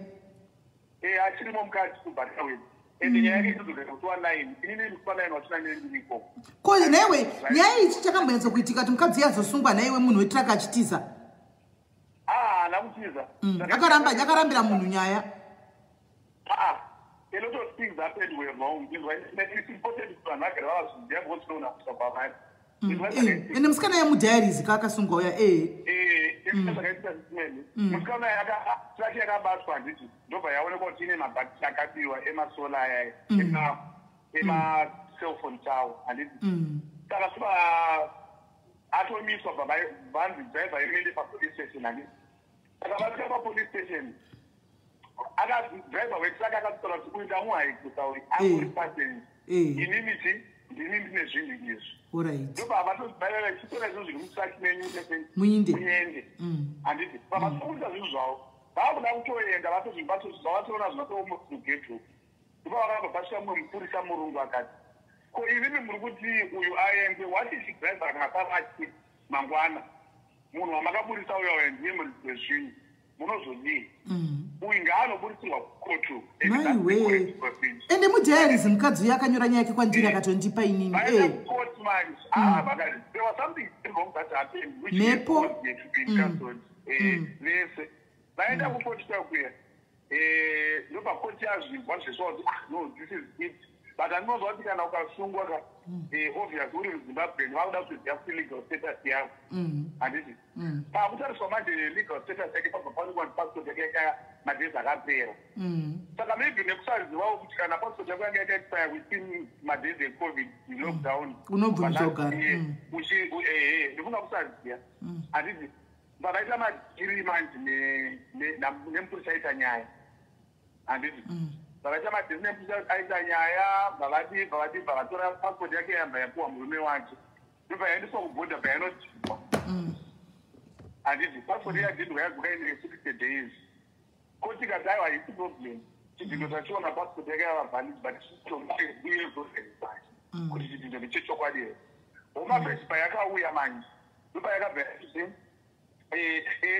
Actually, Momkat to Batawin. And the Yagi to the 1 line, in the Spanish or Chinese. Cause anyway, Yai Chakaman's of Witika to Katia Sumba, Nawe with Trakachitiza. Namutiza. Yakaramba Munyaya. A lot of things happened were wrong. It's important to another house. They have what's known as Superman. And I'm scanning your diaries, Kakasungoya, Muskana Yaka Bandit. Nobody, I want to continue my back, Ndakabirwa, Emma Sola, Emma cell phone tower, and it. I told me for Van driver, I really for police station. And about police station. I got driver with Saka to go down. I will pass in immunity, the immunity is alright. So, I was better like and it is Papa usual. I would have to end a lot of battles, not almost to get to. If I have a passion, put some more room like that. Even Muruti, who I am, what is it better than Mangwana? Mono Magapuri Tower and Yemen, the Shin, Monosozi. Uingano Burtu, Kotu, my way. And the Mujarism Kazuaka Nuranyaki Quantira 20 pain. There was something wrong that happened, which is to be cancelled. Naenda kupochita kwe ndoba kocha once saw no this is it but I know what kana ukasungwa ka obvious uri Zimbabwe how does it have legal status here and this is pa kutari so much legal status yake pa one passport yake madesa kapera saka maybe nekusaziwa ukuthi kana passport yake expire within madesa of COVID lockdown unobvuzoga uchi ndifuna kusaziya and this is but I don't have nempusaita nyaya anditi vakaita nempusaita nyaya vakatora passport yake yamba yapuwa murume wacho ndobva yaendeswa kubhodha payanotipa anditi passport yadhindwa yaguka ine 60 days koti kadaiwa haisi problem chidhindo tachiona passport yake yavavalid but uye kuti chidhindo ndechechokwadi here homafesipa yakauya manje ndobva yakabva yachize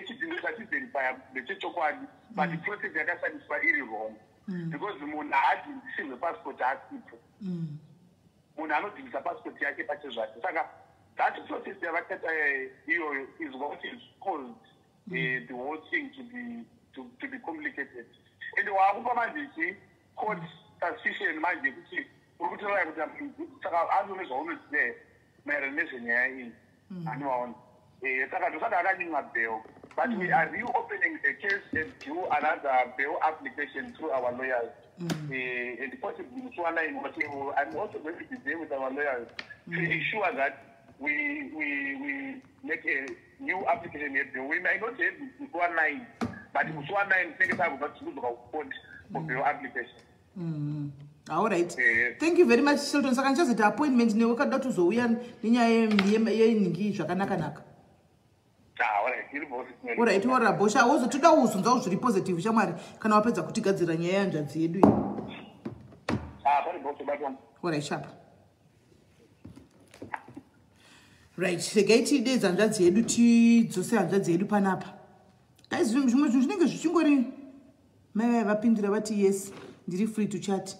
chidhindo chachivherifya ndechechokwadi but process yakashandiswa iri wrong because munhu haadhindisirwe passport asipo munhu anodhindisa passport yake pachezvake saka that process yavakaita iyoyo is what is caused the whole thing to be complicated and waakupa manje court suspicion manje kuti uri kutoraya kuti saka azome zvaunozive maererano nezvenyaya iyi aniwaona saka ndosati akanyimwa bheo But we are reopening the case and do another bail application through our lawyers. And possibly I'm also going to be there with our lawyers to ensure that we make a new application. We might not have Uswana, but Uswana next time we will not for bail application. All right. Thank you very much, children. So I can just the appointment. Ne wakada tu zoyan ninya ye ningi zvakanaka naka. All right. Ora bosha also toda usunza uzuri positive shamari kana wapedza kutigadzira nyaya yanzvadzi yedu. All right, sharp. Right. Segaiti days hanzvadzi yedu tidzose hanzvadzi yedu panapa. Guys, zvimwe zvinenge zvichingori mai vapindura vati yes, ndiri free to chat.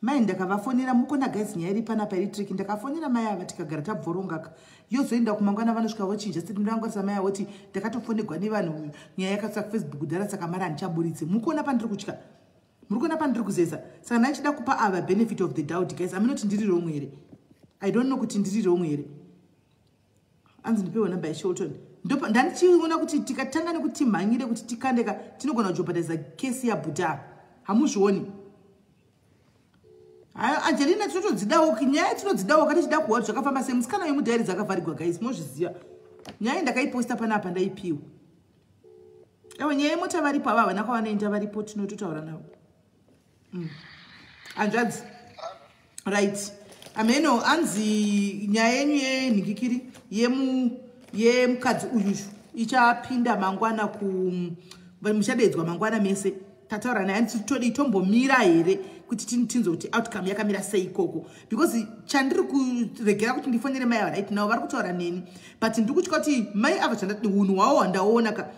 Mai ndakavafonera mukona guys nyaya iri panapa iri trick ndakafonera mai ava tikagara tabvorongaka yozoenda kumangwana vanosvika vochinja siti ndangwarisa mai avoti ndakatofonerwa nevanhu nyaya yakasvika kuFacebook dhara saka mari handichaburitse mukuona pandiri kutya muri kuona pandiri kuzesa saka ndachida kupa ava benefit of the doubt guys aminoti ndiri wrong here I don't know kuti ndiri wrong here anzi ndipewo namba yaShelton ndandichiona kuti tikatanga nekuti timhanyire kuti tikandeka tinogona kujopadaiza kesi yabhuta hamuzvioni. Angelina tinotodzidawo nyaya tinodzidawo kana chida kuwa zvakafamba sei musikana yemudhairi dzakavharirwa guys mozviziva nyaya ndakaiposta panapa ndaipiwa ewe nyaya yemota varipo ava vana kwavanoenda varipo tinototaura navo hanzvadzi right ameno anzi nyaya yenyu yenhikikiri yemukadzi uyu ichapinda mangwana muchadedzwa mangwana mese tataura naye todi tombomira here kuti tinzo kuti outcome yakamira sei ikoko because chandiri kuregera kuti ndifonere mai ava right now vari kutaura neni but ndiri kutya kuti mai ava chandati unhu hwavo hwandaona ka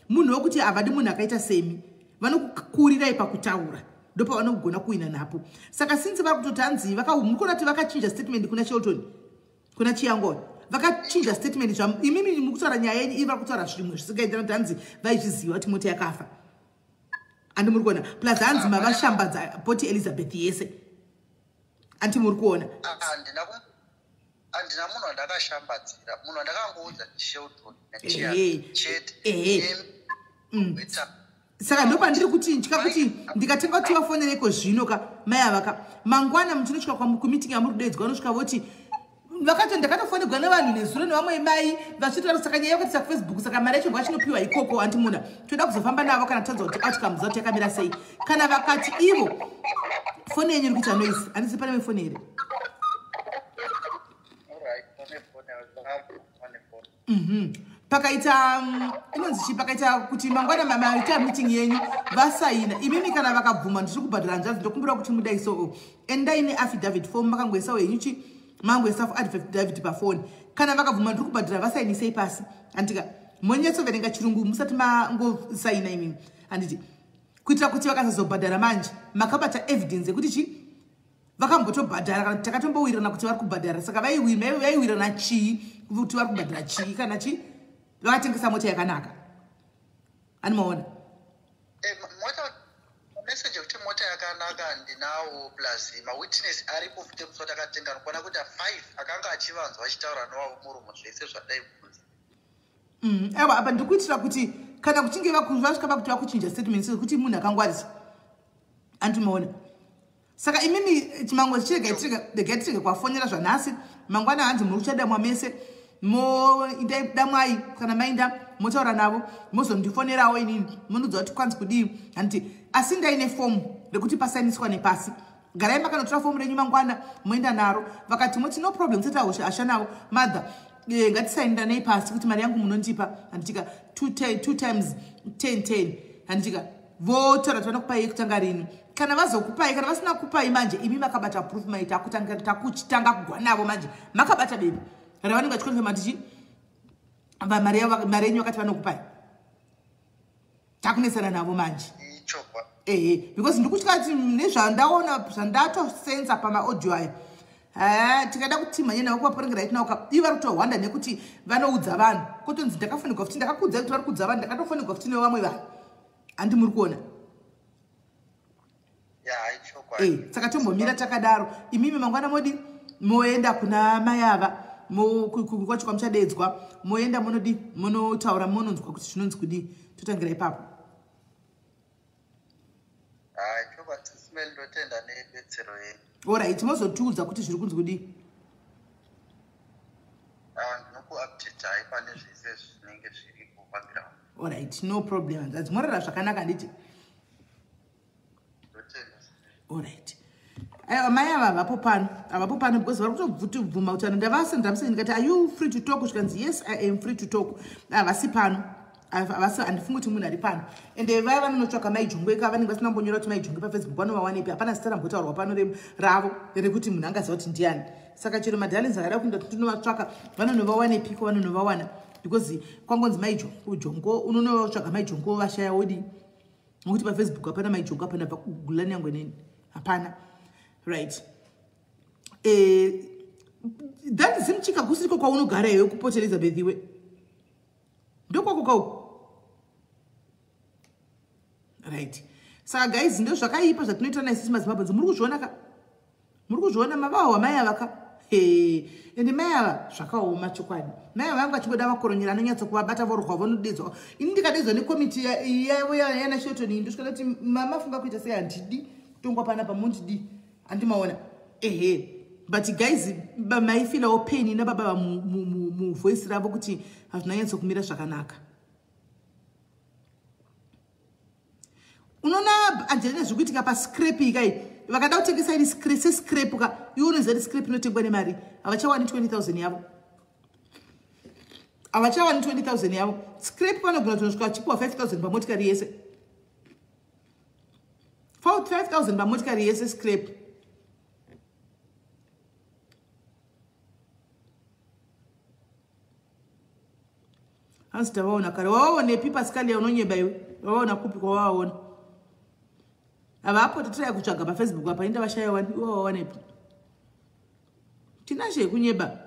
munhu wekuti havadi munhu akaita semi vanokukurirai pakutaura ndopavanogona kuina napo saka since vari kutoti hanzi mukona kuti vakachinja statement kuna Shelton kuna Chiangoni vakachinja statement imimi mukutaura nyaya yenyu ivi vari kutaura zvimwe zvisingaenderana kuti hanzi vaizviziva kuti mota yakafa andi muri kuona plus hanzi mavashambadza poti Elizabeth yese anti muri kuona andina munhu wandakashambadzira munhu wandakangoudza Shelton saka ndopandiri kuti ndika kuti ndikatenga kuti vafonereko zvino ka mai avaka mangwana muchinosvika kumiting yamuri kudedzwa vanosvika voti vakati ndakatofonerwa nevanhu nezuro nevamwe mai vachitaura saka nyaya yekuti saFacebook saka mari yacho ngachinopiwa ikoko anti muna toda kuzofamba navo kana tanza kuti outcome zati yakamira sei kana vakati ivo foni yenyu iri kuita noise handisi pane mefoni here pakaita inonzi chi pakaita kuti mangwana mamaita meeting yenyu vasaina imimi kana vakabvuma ndiri kubhadhara hanzvadzi ndokumbira kuti mudaiso endai neaffidavit form makangoisawo yenyu chi mangoisa affidavit pafoni kana vakabvuma ndiri kubhadhara vasainisei pasi andika monyatsoverenga chirungu musati mangosaina imimi handiti kuitira kuti vakazazobhadhara manje makabata evidence yekuti chi vakambotobhadhara kana takatombowirana kuti vari kubhadhara saka vaiwirana chii kuti vari kubhadhara chii kana chi vakatengesa mota yakanaka ani maona message kuti mota yakanaka ndinawo plus mawitness aripo futi musoti akatenga nokona kuti 5 akanga achivanzwa achitaura nowavo muromo zvese zvadai kunzi ewa apa ndikuitira kuti kana kuchinge vasvika pakuti vakuchinja statement sekuti munhu akangwarisa anti maona saka imimi chimango chichirega tirege kwafonera zvanhasi mangwana hanzi muri kuchadamwa mese damwai kana mainda motaura navo mozondifonerawo inini munudza kuti kwanzi kudii handiti asi ndaine fomu rekuti pasainiswa nepasi garai makanotora fomu renyu mangwana moenda naro vakati moti no problem teta asha navo mother ngatisainira nei pasi kuti mari yangu munondipa handitika 2 times 10 handitika votaura kuti vanokupai yekutanga rini kana vazokupai kana vasina kupai manje imi makabata proof maita takuchitanga kugwa navo manje makabata bebi ravanenge vachikonfirma tichi mari yenyu vakati vanokupai takunesana navo manje because ndikutya kuti nezvandaona zvandatosenza pamaaudio ayo tikada kutimhanye navo kuvaporengera itinauka ivo vari kutohwanda nekuti vanoudza vanhu kotonzi ndakafonegwa futi ndakakuudzai kuti vari kuudza vanhu ndakatofonegwa futi nevamwe vanhu handi muri kuona saka tombomira takadaro imimi mangwana modi moenda kuna mai ava kwacho kwamuchadedzwa moenda munodi munotaura munonzwa kuti zvinonzi kudi totangira ipapo. choba tismell ndotenda nebetsero yenyu. Alright, mozotiudza kuti zviri kunzi kudi. Ndinokuupdate hai pane zvese zvinenge zviripo background. Alright, no problem. That's morara zvakanaka nditi. Alright. Mai avapo pano because vari kutobvuma kuti ndavasendamse ndikati are you free to talk zvikanzi yes I am free to talk. Avasi pano. Handifungi kuti munhu ari pano. Ende vaya vanonotsvaka maijongwe vanenge vasina kumbonyora kuti maijongwe paFacebook vanovawanepi. Hapana zita rambotaurwa pano ravo rekuti munhu angaziva kuti ndiani. Saka chero madhalins akada kuenda tinovatsvaka vanonovawanepiko vanonovawana because kwangonzi maijongo unonovatsvaga maijongo vashaya wodi nokuti paFacebook hapana maijongo hapana pakugulani yangu neni hapana. Right. That is simchika kusiko kwa unogara iwe ku Port Elizabeth iwe. Ndoko kokau. Right. Saka guys ndo zvakaipa zvatinoita na SIS Zimbabwe muri kuzviona mavawa mai avaka. Ende mai ava zvakaoma chokwadi. Mai vangu achimboda makoronyera anonyatsa kuvabata vorwa vonodedzwa. Ini ndikadedzwa nekomiti yavo yana Shotoni ndosvika kuti mama funga kuita sei handidi kutongwa pana pamundidi andimaona. But guys maifilawo pain nababa mu voice ravo kuti hazvinanyatsa kumira zvakanaka. Unoona Angelina zvikuitika pascrape ikai vakada kutengesa iri scrape ka iunoziva kuti scrape inotengwa nemari havachawani 20,000 yavo. Havachawani 20,000 yavo. Scrape vanogona kunosvika vachipiwa 5,000 pamotikari yese. 5,000 pamotikari yese scrape. Hansi tavaona kare wawaonepi pasikali yaunonyeba iwe wawaona kupi kwawaona. Avapo tataya kutsvaga paFacebook apa inda vashaya wawaonepi. Tinazve kunyeba.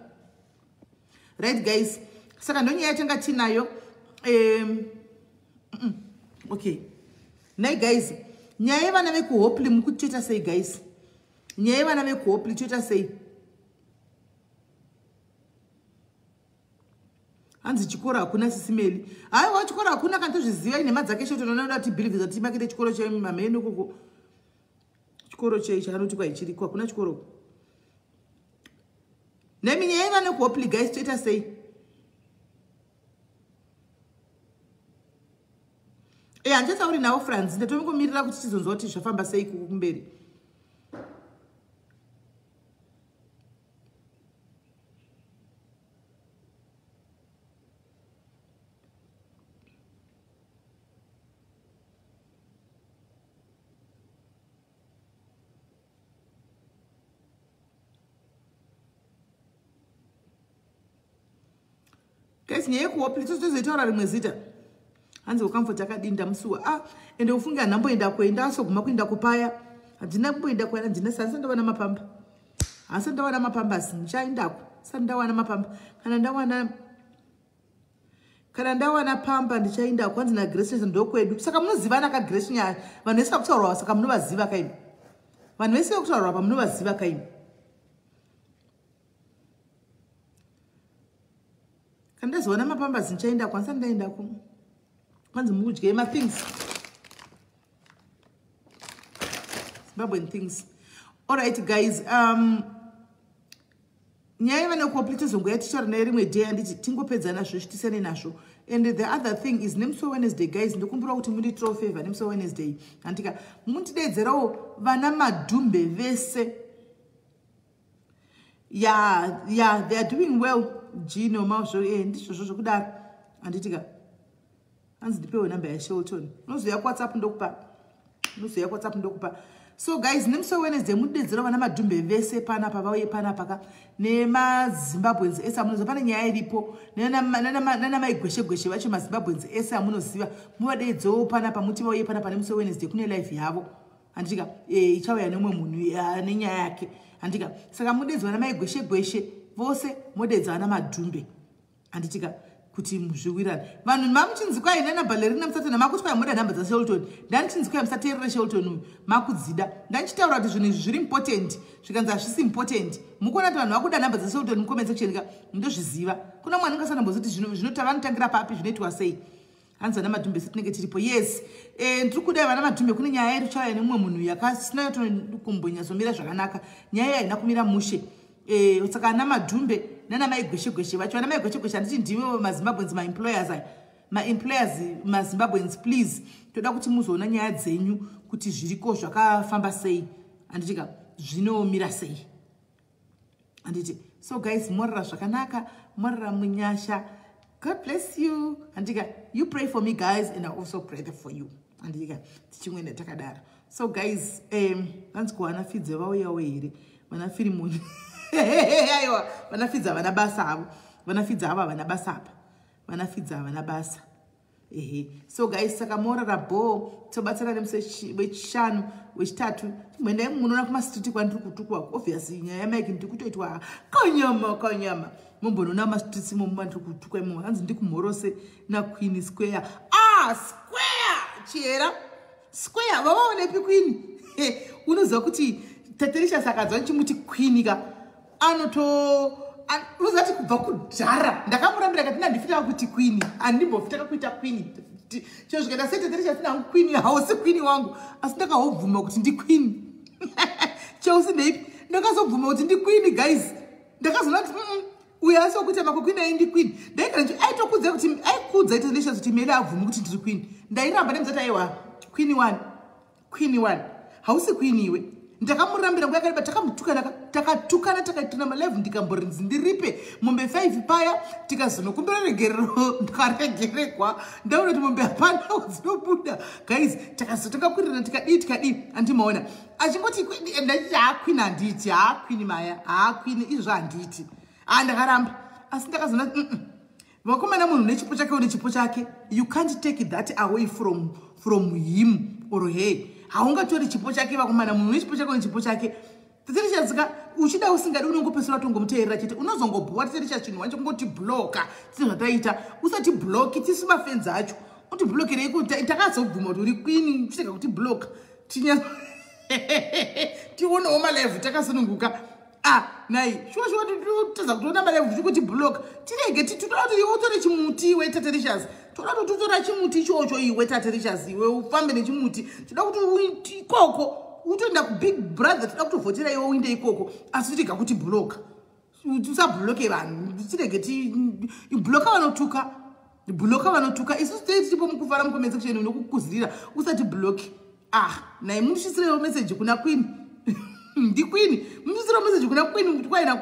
Right guys. Saka ndonyaya yatanga tinayo. Okay. Nai guys, nyaya yevana vekuhopli mukuteta sei guys. Nyaya yevana vekuhopli teta sei. Hanzi chikora hakuna SIS MELLY. Haiwa chikora hakuna kana tozviziva ine madzake shoto nonoda kuti believe that timakete chikoro chemameno koko. Chikoro chechi anoti kwa ichiriko hakuna chikoro. Nemi nyaya yevana vekuhopli guys teta sei. Handitauri nawo Franz ndatomukomirira kuti tizonzwa kuti zvafamba sei kumberi. Guys, nyaya yekuhopli tozoitaura rimwe zita. Hanzi ukamfota akadinda musuwa. Ende ufunge anamboenda kuenda asoguma kuenda kupaya. Handina kumboenda kuenda ndina sansa ndawana mapamba. Asa ndawana mapamba sinchaindako. Sandawana mapamba. Kana ndawana pamba ndichainda kwanzi na Grace ndokwedu. Saka munozivana ka Grace nya vanhu vese vakutaurwa saka munovaziva kaini. Vanhu vese vakutaurwa pa munovaziva kaini. Kana ndazowana mapamba sinchainda kwanza ndaenda ku. Kwanzi mudye ma things. Zimbabwean things. Alright guys, nyaya vana complete zongo yatichara naye rimwe day anditi tingopedzana zvo chitisane nazvo. And the other thing is nemuso Wednesday guys ndokumbura kuti mundi throw favor nemuso Wednesday. Andika mundidedzerawo vana madhumbe vese. Yeah, they are doing well. Gino Mausho ndizvo zvokudaro. Anditika hanzi ndipewo number ya Shelton. Nozoya WhatsApp ndokupa. So guys, nemuso Wednesday mudedzera vana madhumbe vese pana pavauye pana paka nemaZimbabweans ese amunoziva pane nyaya iripo nana maigweshe vacho maZimbabweans ese amunoziva muvadedzewo pana pamuti vauye pana pane muso Wednesday kune live yavo. Handika ichauya nemwe munhu nenyaya yake. Handika saka mudedzwa vana maigweshe vose modedza vana madhumbe. Handitika kuti muzviwirane. Vanhu mamuchinzi kwai ina namba lerina musatena makuti kwai muda namba dzaShelton. Ndanichinzi kwai musateerera Shelton makudzida. Ndanichitaura kuti zvinhu izvi zviri important zvikanzi hazvisi important. Mukuona kuti vanhu vakuda namba dzaShelton mucomment section ka ndozviziva. Kuna mwana ungasanambozoti zvinotangira papi zvinoitwa sei. Hanzi vana madhumbe setinenge tiripo. Yes. Ndiri kuda vana madhumbe kune nyaya iri chauya nemumwe munhu yakasina kumbonyazomira zvakanaka. Nyaya haina kumira mushe. Saka ana madhumbe nana mai gweshe vacho ana mai gweshe anditi ndiwe maZimbabweans ma-employers maZimbabweans please toda kuti muzoona nyaya dzenyu kuti zviriko zvakafamba sei anditika zvinomira sei anditi so guys morara zvakanaka morara munyasha God bless you andika you pray for me guys and I also pray for you andika tichimwene takadaro so guys vanzi kuwana fidze vauyawo here vana Firimoni aiwa vanafidza vana basa avo vanafidza ava vana basa apa vanafidza vana basa so guys saka morara bo tobatsana nemusi wechishanu wechitatu mwendai munoona kumastreet kwandiri kutukwa obviously nyaya yamaiki ndiri kutoitwa kanyama mumbonoona mastreets imo mandiri kutukwa imo hanzi ndikumhorose naQueen Square Square chera Square vavaonepi Queen unoziva kuti taterisha sakadzwa chimuti Queen ka uzati kubva kudhara ndakamurambira kati ndandifita kuti Queen andimbofita kuita Queen chero zvikaita seteteresha tina Queen hausi Queen wangu asi ndakahobvuma kuti ndi Queen cheusi ndeipi ndakazobvuma kuti ndi Queen guys ndakazona kuti uya asi okuita mako Queen aindi Queen ndaikati aitokudza kuti aikudza teteresha kuti mele abvuma kuti ndiri Queen ndairamba ndemzati aiwa Queen 1 hausi Queen iwe ndakamurambira nguva yakareba takatukana takaitana malive ndikamborinzi ndiripe mombe 5 paya tikazonokumbira regerero ndikaregerekwa ndaona kuti mombe hapana dzinobuda guys takakwirira tikadii andimaona achingoti ndachiti Queen handiti Queen maya Queen izvo handiti ndakaramba asi ndakazona vakomana munhu nechipo chake nechipo chake you can't take that away from him or her haungatori chipo chake vakomana munhu nechipo chake nechipo chake teteresha uchida usingadi unongopesura tongomuteerera chete unozongobhuwa teteresha chinhu wacho kungoti bloka tine zvataita usati bloki tisu mafenzi acho uti blokirei kuti takazobvuma kuti uri Queen chiteka kuti bloka tionewo malive takasununguka nai shuwa totadza kutoona malive tikuti bloka tirege titoda kuti iwe utore chimuti iwe taterishas toda kuti utora chimuti ichocho iwe taterishas iwe ufambe nechimuti toda kuti ikoko utoenda kubig brother toda kutovhotera iwe uinde ikoko asi tirega kuti bloka usabloke vanhu tirege bloka vanotuka isusu tei tichipo mukuvhara mucomment section nokukuzirira usati bloki nai munosvisirewo message kuna Queen ndi Queen munosvisirewo message kuna Queen kuti kwaina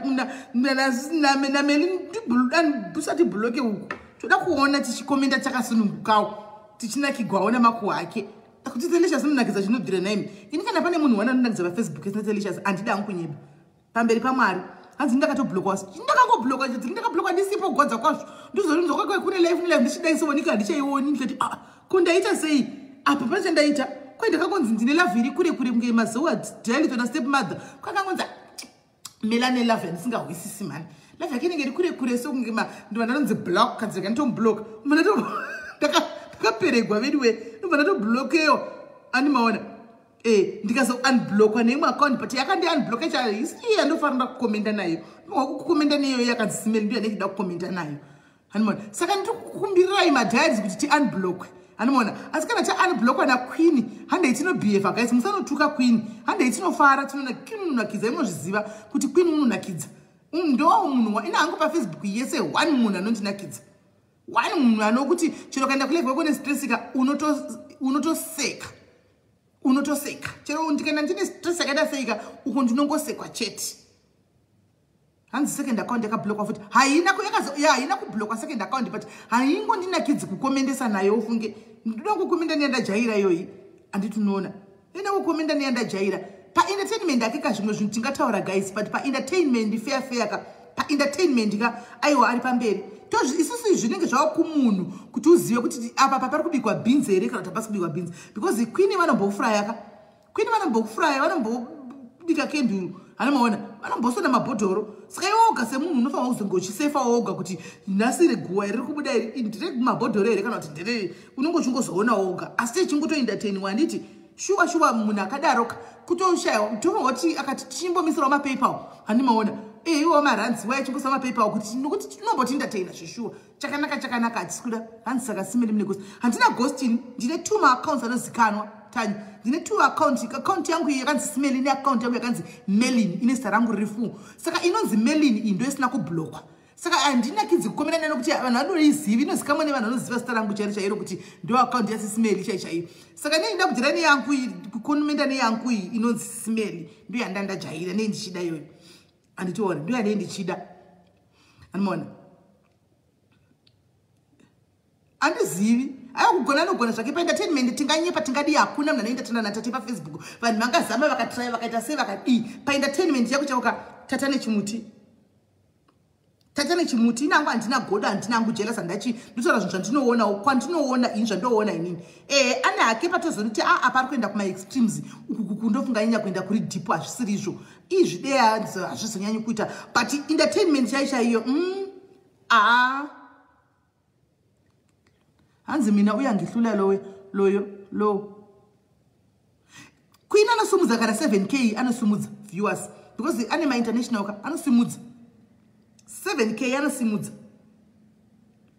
nameli usati bloke uku toda kuona tichikomenda takasunungukawo tichinakigwawo namakuhwa ake kuti Delicious munakidza zvinobvira naimi ini kana pane munhu wana anonakidza paFacebook esina Delicious handida hangu kunyeba pamberi paMwari hanzi ndakatoblokwa ndakakoblokwa chete ndakablokwa ndisipo godza kwazvo ndizorunzwa kwakwe kune live ndichidaisowonika handichaioni ndikati ko ndaita sei apa pane chandaita kwai ndakakonzi ndine lavhiri kure kunge mazuwa dialito nastep mother kwakangonzi melane lave ndisingahwisisi mani lave yake inenge iri kure so kunge ndova ndanonzi block kanzirika nditombloka ndakaperegwa vediwe ndobva ndatoblokeyo animaona ndikazo-unblockwa neimwe account but yakandi-unblocka chaisi iye andofanira kukomenda nayo kukomenda neyo yakanzi SIS-MELLY ndiyo anenge da kukomenda nayo animaona saka ndikukumbirirai madhiaries kuti ti-unblockwe animaona asi kana ta-unblockwa naQueen handei tinobhihevha guys musanotuka Queen handei tinofara tinonakidza inozviziva kuti Queen unonakidza ndo munhu ina hangu paFacebook yese 1 munhu anondinakidza 1 munhu anokuti chero kaenda kulevel yako nestresika unotoseka chero ndikaenda ndine stress yakaita seika uko ndinongosekwa chete hanzi second account yakablockwa futi haina kublockwa second account but haingondinakidzi kukomendesa nayo ufunge ndoda kukomenda neyandajaira iyoyi handitunoona ina kukomenda neyandajaira paentertainment akeka zvimwe zvinhu tingataura guys but paentertainment fair ka paentertainment ka aiwa ari pamberi isusu zvinenge zvava kumunhu kuti uzive kuti apa pari kubikwa beans here kana kuti hapasi kubikwa beans because Queen vanombofuraya vanombobika kenduru hanomaona vanombosona mabhodhoro saka yoga semunhu unofanira kuzongochisefa woga kuti nhasi guwa riri kubuda ndiri kumabhodhoro here kana kuti ndiri unenge uchingozoona woga asi tichingotoendateniwa handiti shuwa munhu akadaroka kutoshayiwa tomoti akati tichimbomisirawo mapaypal handimaona iwo maranzi waya chingosira mapaypal kuti nokuti tinomboti endatena zvishuwa chakanaka hatisikuda hanzi saka simeli mune ghost handina ghostin ndine 2 maaccounts anozikanwa tanyi ndine 2 account yangu yakanzi simeli neaccount yangu yakanzi melin ine zita rangu riri fu saka inonzi melin iyi ndo isina kublokwa saka handinakidzi kukomerana nokuti vanhu vanoizivi inozikamwa nevanhu vanoziva zita rangu chairo kuti ndo account yasisimeli chaichaiyo saka neinda kudyira neyangu iyi kukonumenda neyangu iyi inonzi simeli ndo yandandajaira nei ndichida iyoyo handitiona ndo yanei ndichida handimaona handizivi aiwa kugona nogona zvake paentertainment tinganyepa tingadi hakuna munhu anoendatana natate pafacebook vanhu vangazama vakatrai vakaita sei vakadii paentertainment yako chauka tata nechimuti inangu handina godo handina angu jealous handachi ndotaura zvinhu zvandinoonawo kwandinoona ini zvandoona inini ane hake patozonoti apa ari kuenda kumaextremes uku ndofunga nyanya kuenda kuri deep hazvisiri izvo izvideya hazvizonyanyi kuita but entertainment chaichaiyo hanzi mina uyangihlula loyo queen anosumudza kana 7k anosumudza viewers because ane ma-international anosumudza 7k anosimudza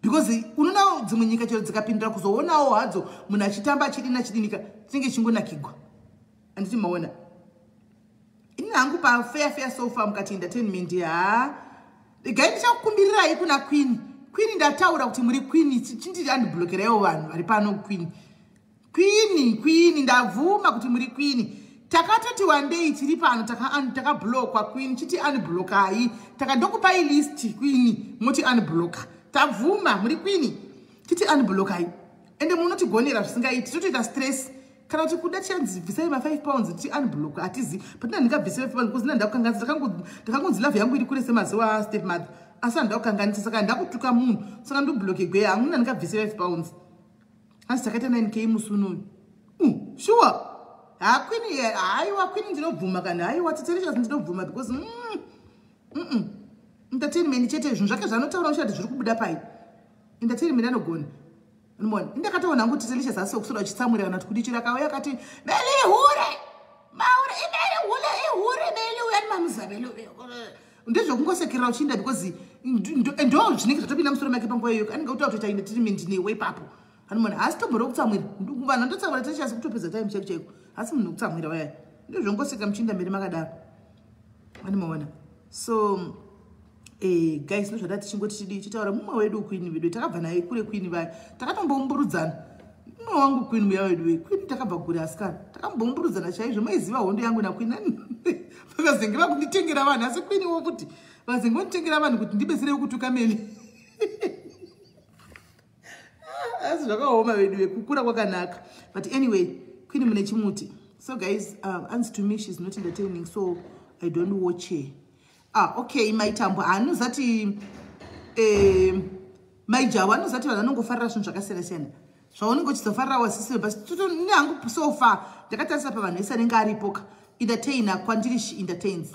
because unoona dzimwe nyika chero dzikapindura kuzoonawo hadzo munhu achitamba achidininika tinenge chingonakigwa handiti maona ini hangu pafair sofa mukati entertainment gai ndichakukumbirirai kuna queen ndataura kuti muri queen chindiri andiblokerewo vanhu vari pano queen ndavhuma kuti muri queen takatoti one day tiri pano takablokwa queen chiti unblokai takandokupai list queen moti unbloka tabvuma muri queen chiti unblokai ende munotigonera zvisingaiti totoita stress kana kuti kuda tichanzibvisai ma5 ti unblock hatizi patina ndikabvisai 5 pounds because ndakukanganisa ndakangonzi love yangu iri kure semazuva stepmother asi handakukanganisa saka ndakutuka munhu saka ndobloke gweya hamuna ndikabvisai 5 pounds asi takaita 9k musi unoyu sure queen haiwa queen ndinobvuma kana haiwa titerechas ndinobvuma because entertainment chete zvinhu zvake zvanotaura ushati zviri kubuda pai entertainment anogona unomona indakatoona hangu titelechas asi sokusora uchitsamwira kana kuti kudichira kauya akati meli hure maure imeli hule ihure meli uyani mamuzabeli ndezvokungosekerera uchiinda because ndo zvinenge zvatopinda musoro make panguva iyoyo anenge utaura kutoita entertainment newe ipapo hanomona asi tombori kutsamwira vanhu ndotsamwira telechas kutopedza time chaiko chaiko asi munhu kutsamwira waya ndozvongoseka muchiinda mberi makadaro anomaona so guys ndozvada tichingoti chidii chitaura mumwe wedu queen vedu takabva naye kure queen vaya takatomboumburudzana mumwe wangu queen muya wedu we queen takabva kure asikana takamboumburudzana chaizvo maiziva hondo yangu naqueen ani vakazenge vakunditengera vanhu asi queen wo kuti vazenge vanditengera vanhu kuti ndibesere kutuka meli asi zvakaoma vedu we kukura kwakanaka but anyway queen mune chimuti so guys answer to me she's not entertaining so I don't watch her okay maitambo anozati maijabo anozati vanhu vanongofarira zvinhu zvakasiyana-siyana zvaunenge uchizofarira wasisiwe basi nehangu sofa ndakatarisa pavanhu vese anenge aripoka entertainer kwandiri she entertains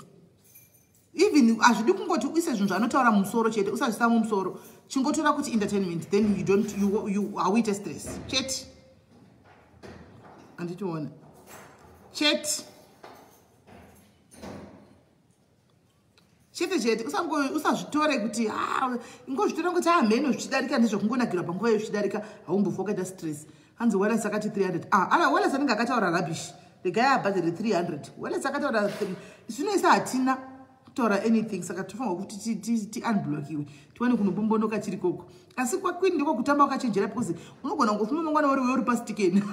even hazvidi kungoti uise zvinhu zvanotaura mumusoro chete usazvisa mumusoro chingotora kuti entertainment then you awite stress chete anditiona chete usazvitore kuti ingozvitora kuti mheno zvichidarika ndezvokungonakirwa panguva iyo zvichidarika haumbofa wakaita stress hanzi wallace akati 300 wallace anenge akataura rubbish regai abhadhari 300 wallace akataura zvinoisa hatina kutaura anything saka tofanirwa kuti tiunblockiwe tiwane kunobombonoka chiri koko asi kwaqueen ndiko kutamba wakachenjera because unogona kungofuma mangwana uri pastikeni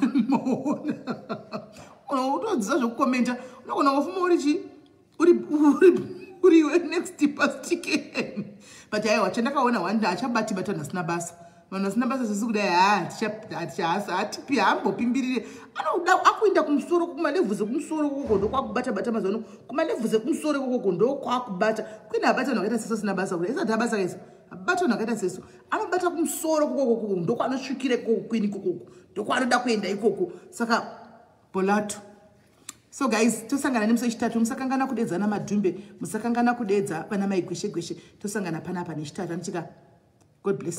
utodziza zvokukomenta unogona kungofuma uriwe next pastikeni but aiwa chandakaona one day achabati vanhu vasina basa vanhu vasina basa sisi kudai hatipi hambopimbirire anoda akuenda kumusoro kumalevhuzi ekumusoro kokoko ndokwakubata mazano kumalevhuzi ekumusoro kokoko ndokwakubata queen abata vanhu vakaita sesu asina basa kudai isati abasa kaisa abata vanhu vakaita sesu anobata kumusoro kokoko ndokwanosvikira ikoko queen ikokoko ndokwaanoda kuenda ikoko saka polato So guys, tosangana nemusi wechitatu. Musakangana kudedzana madhumbe, musakangana kudedza vana maigweshe gweshe. Tosangana panapa nechitatu. Anichika, God bless you.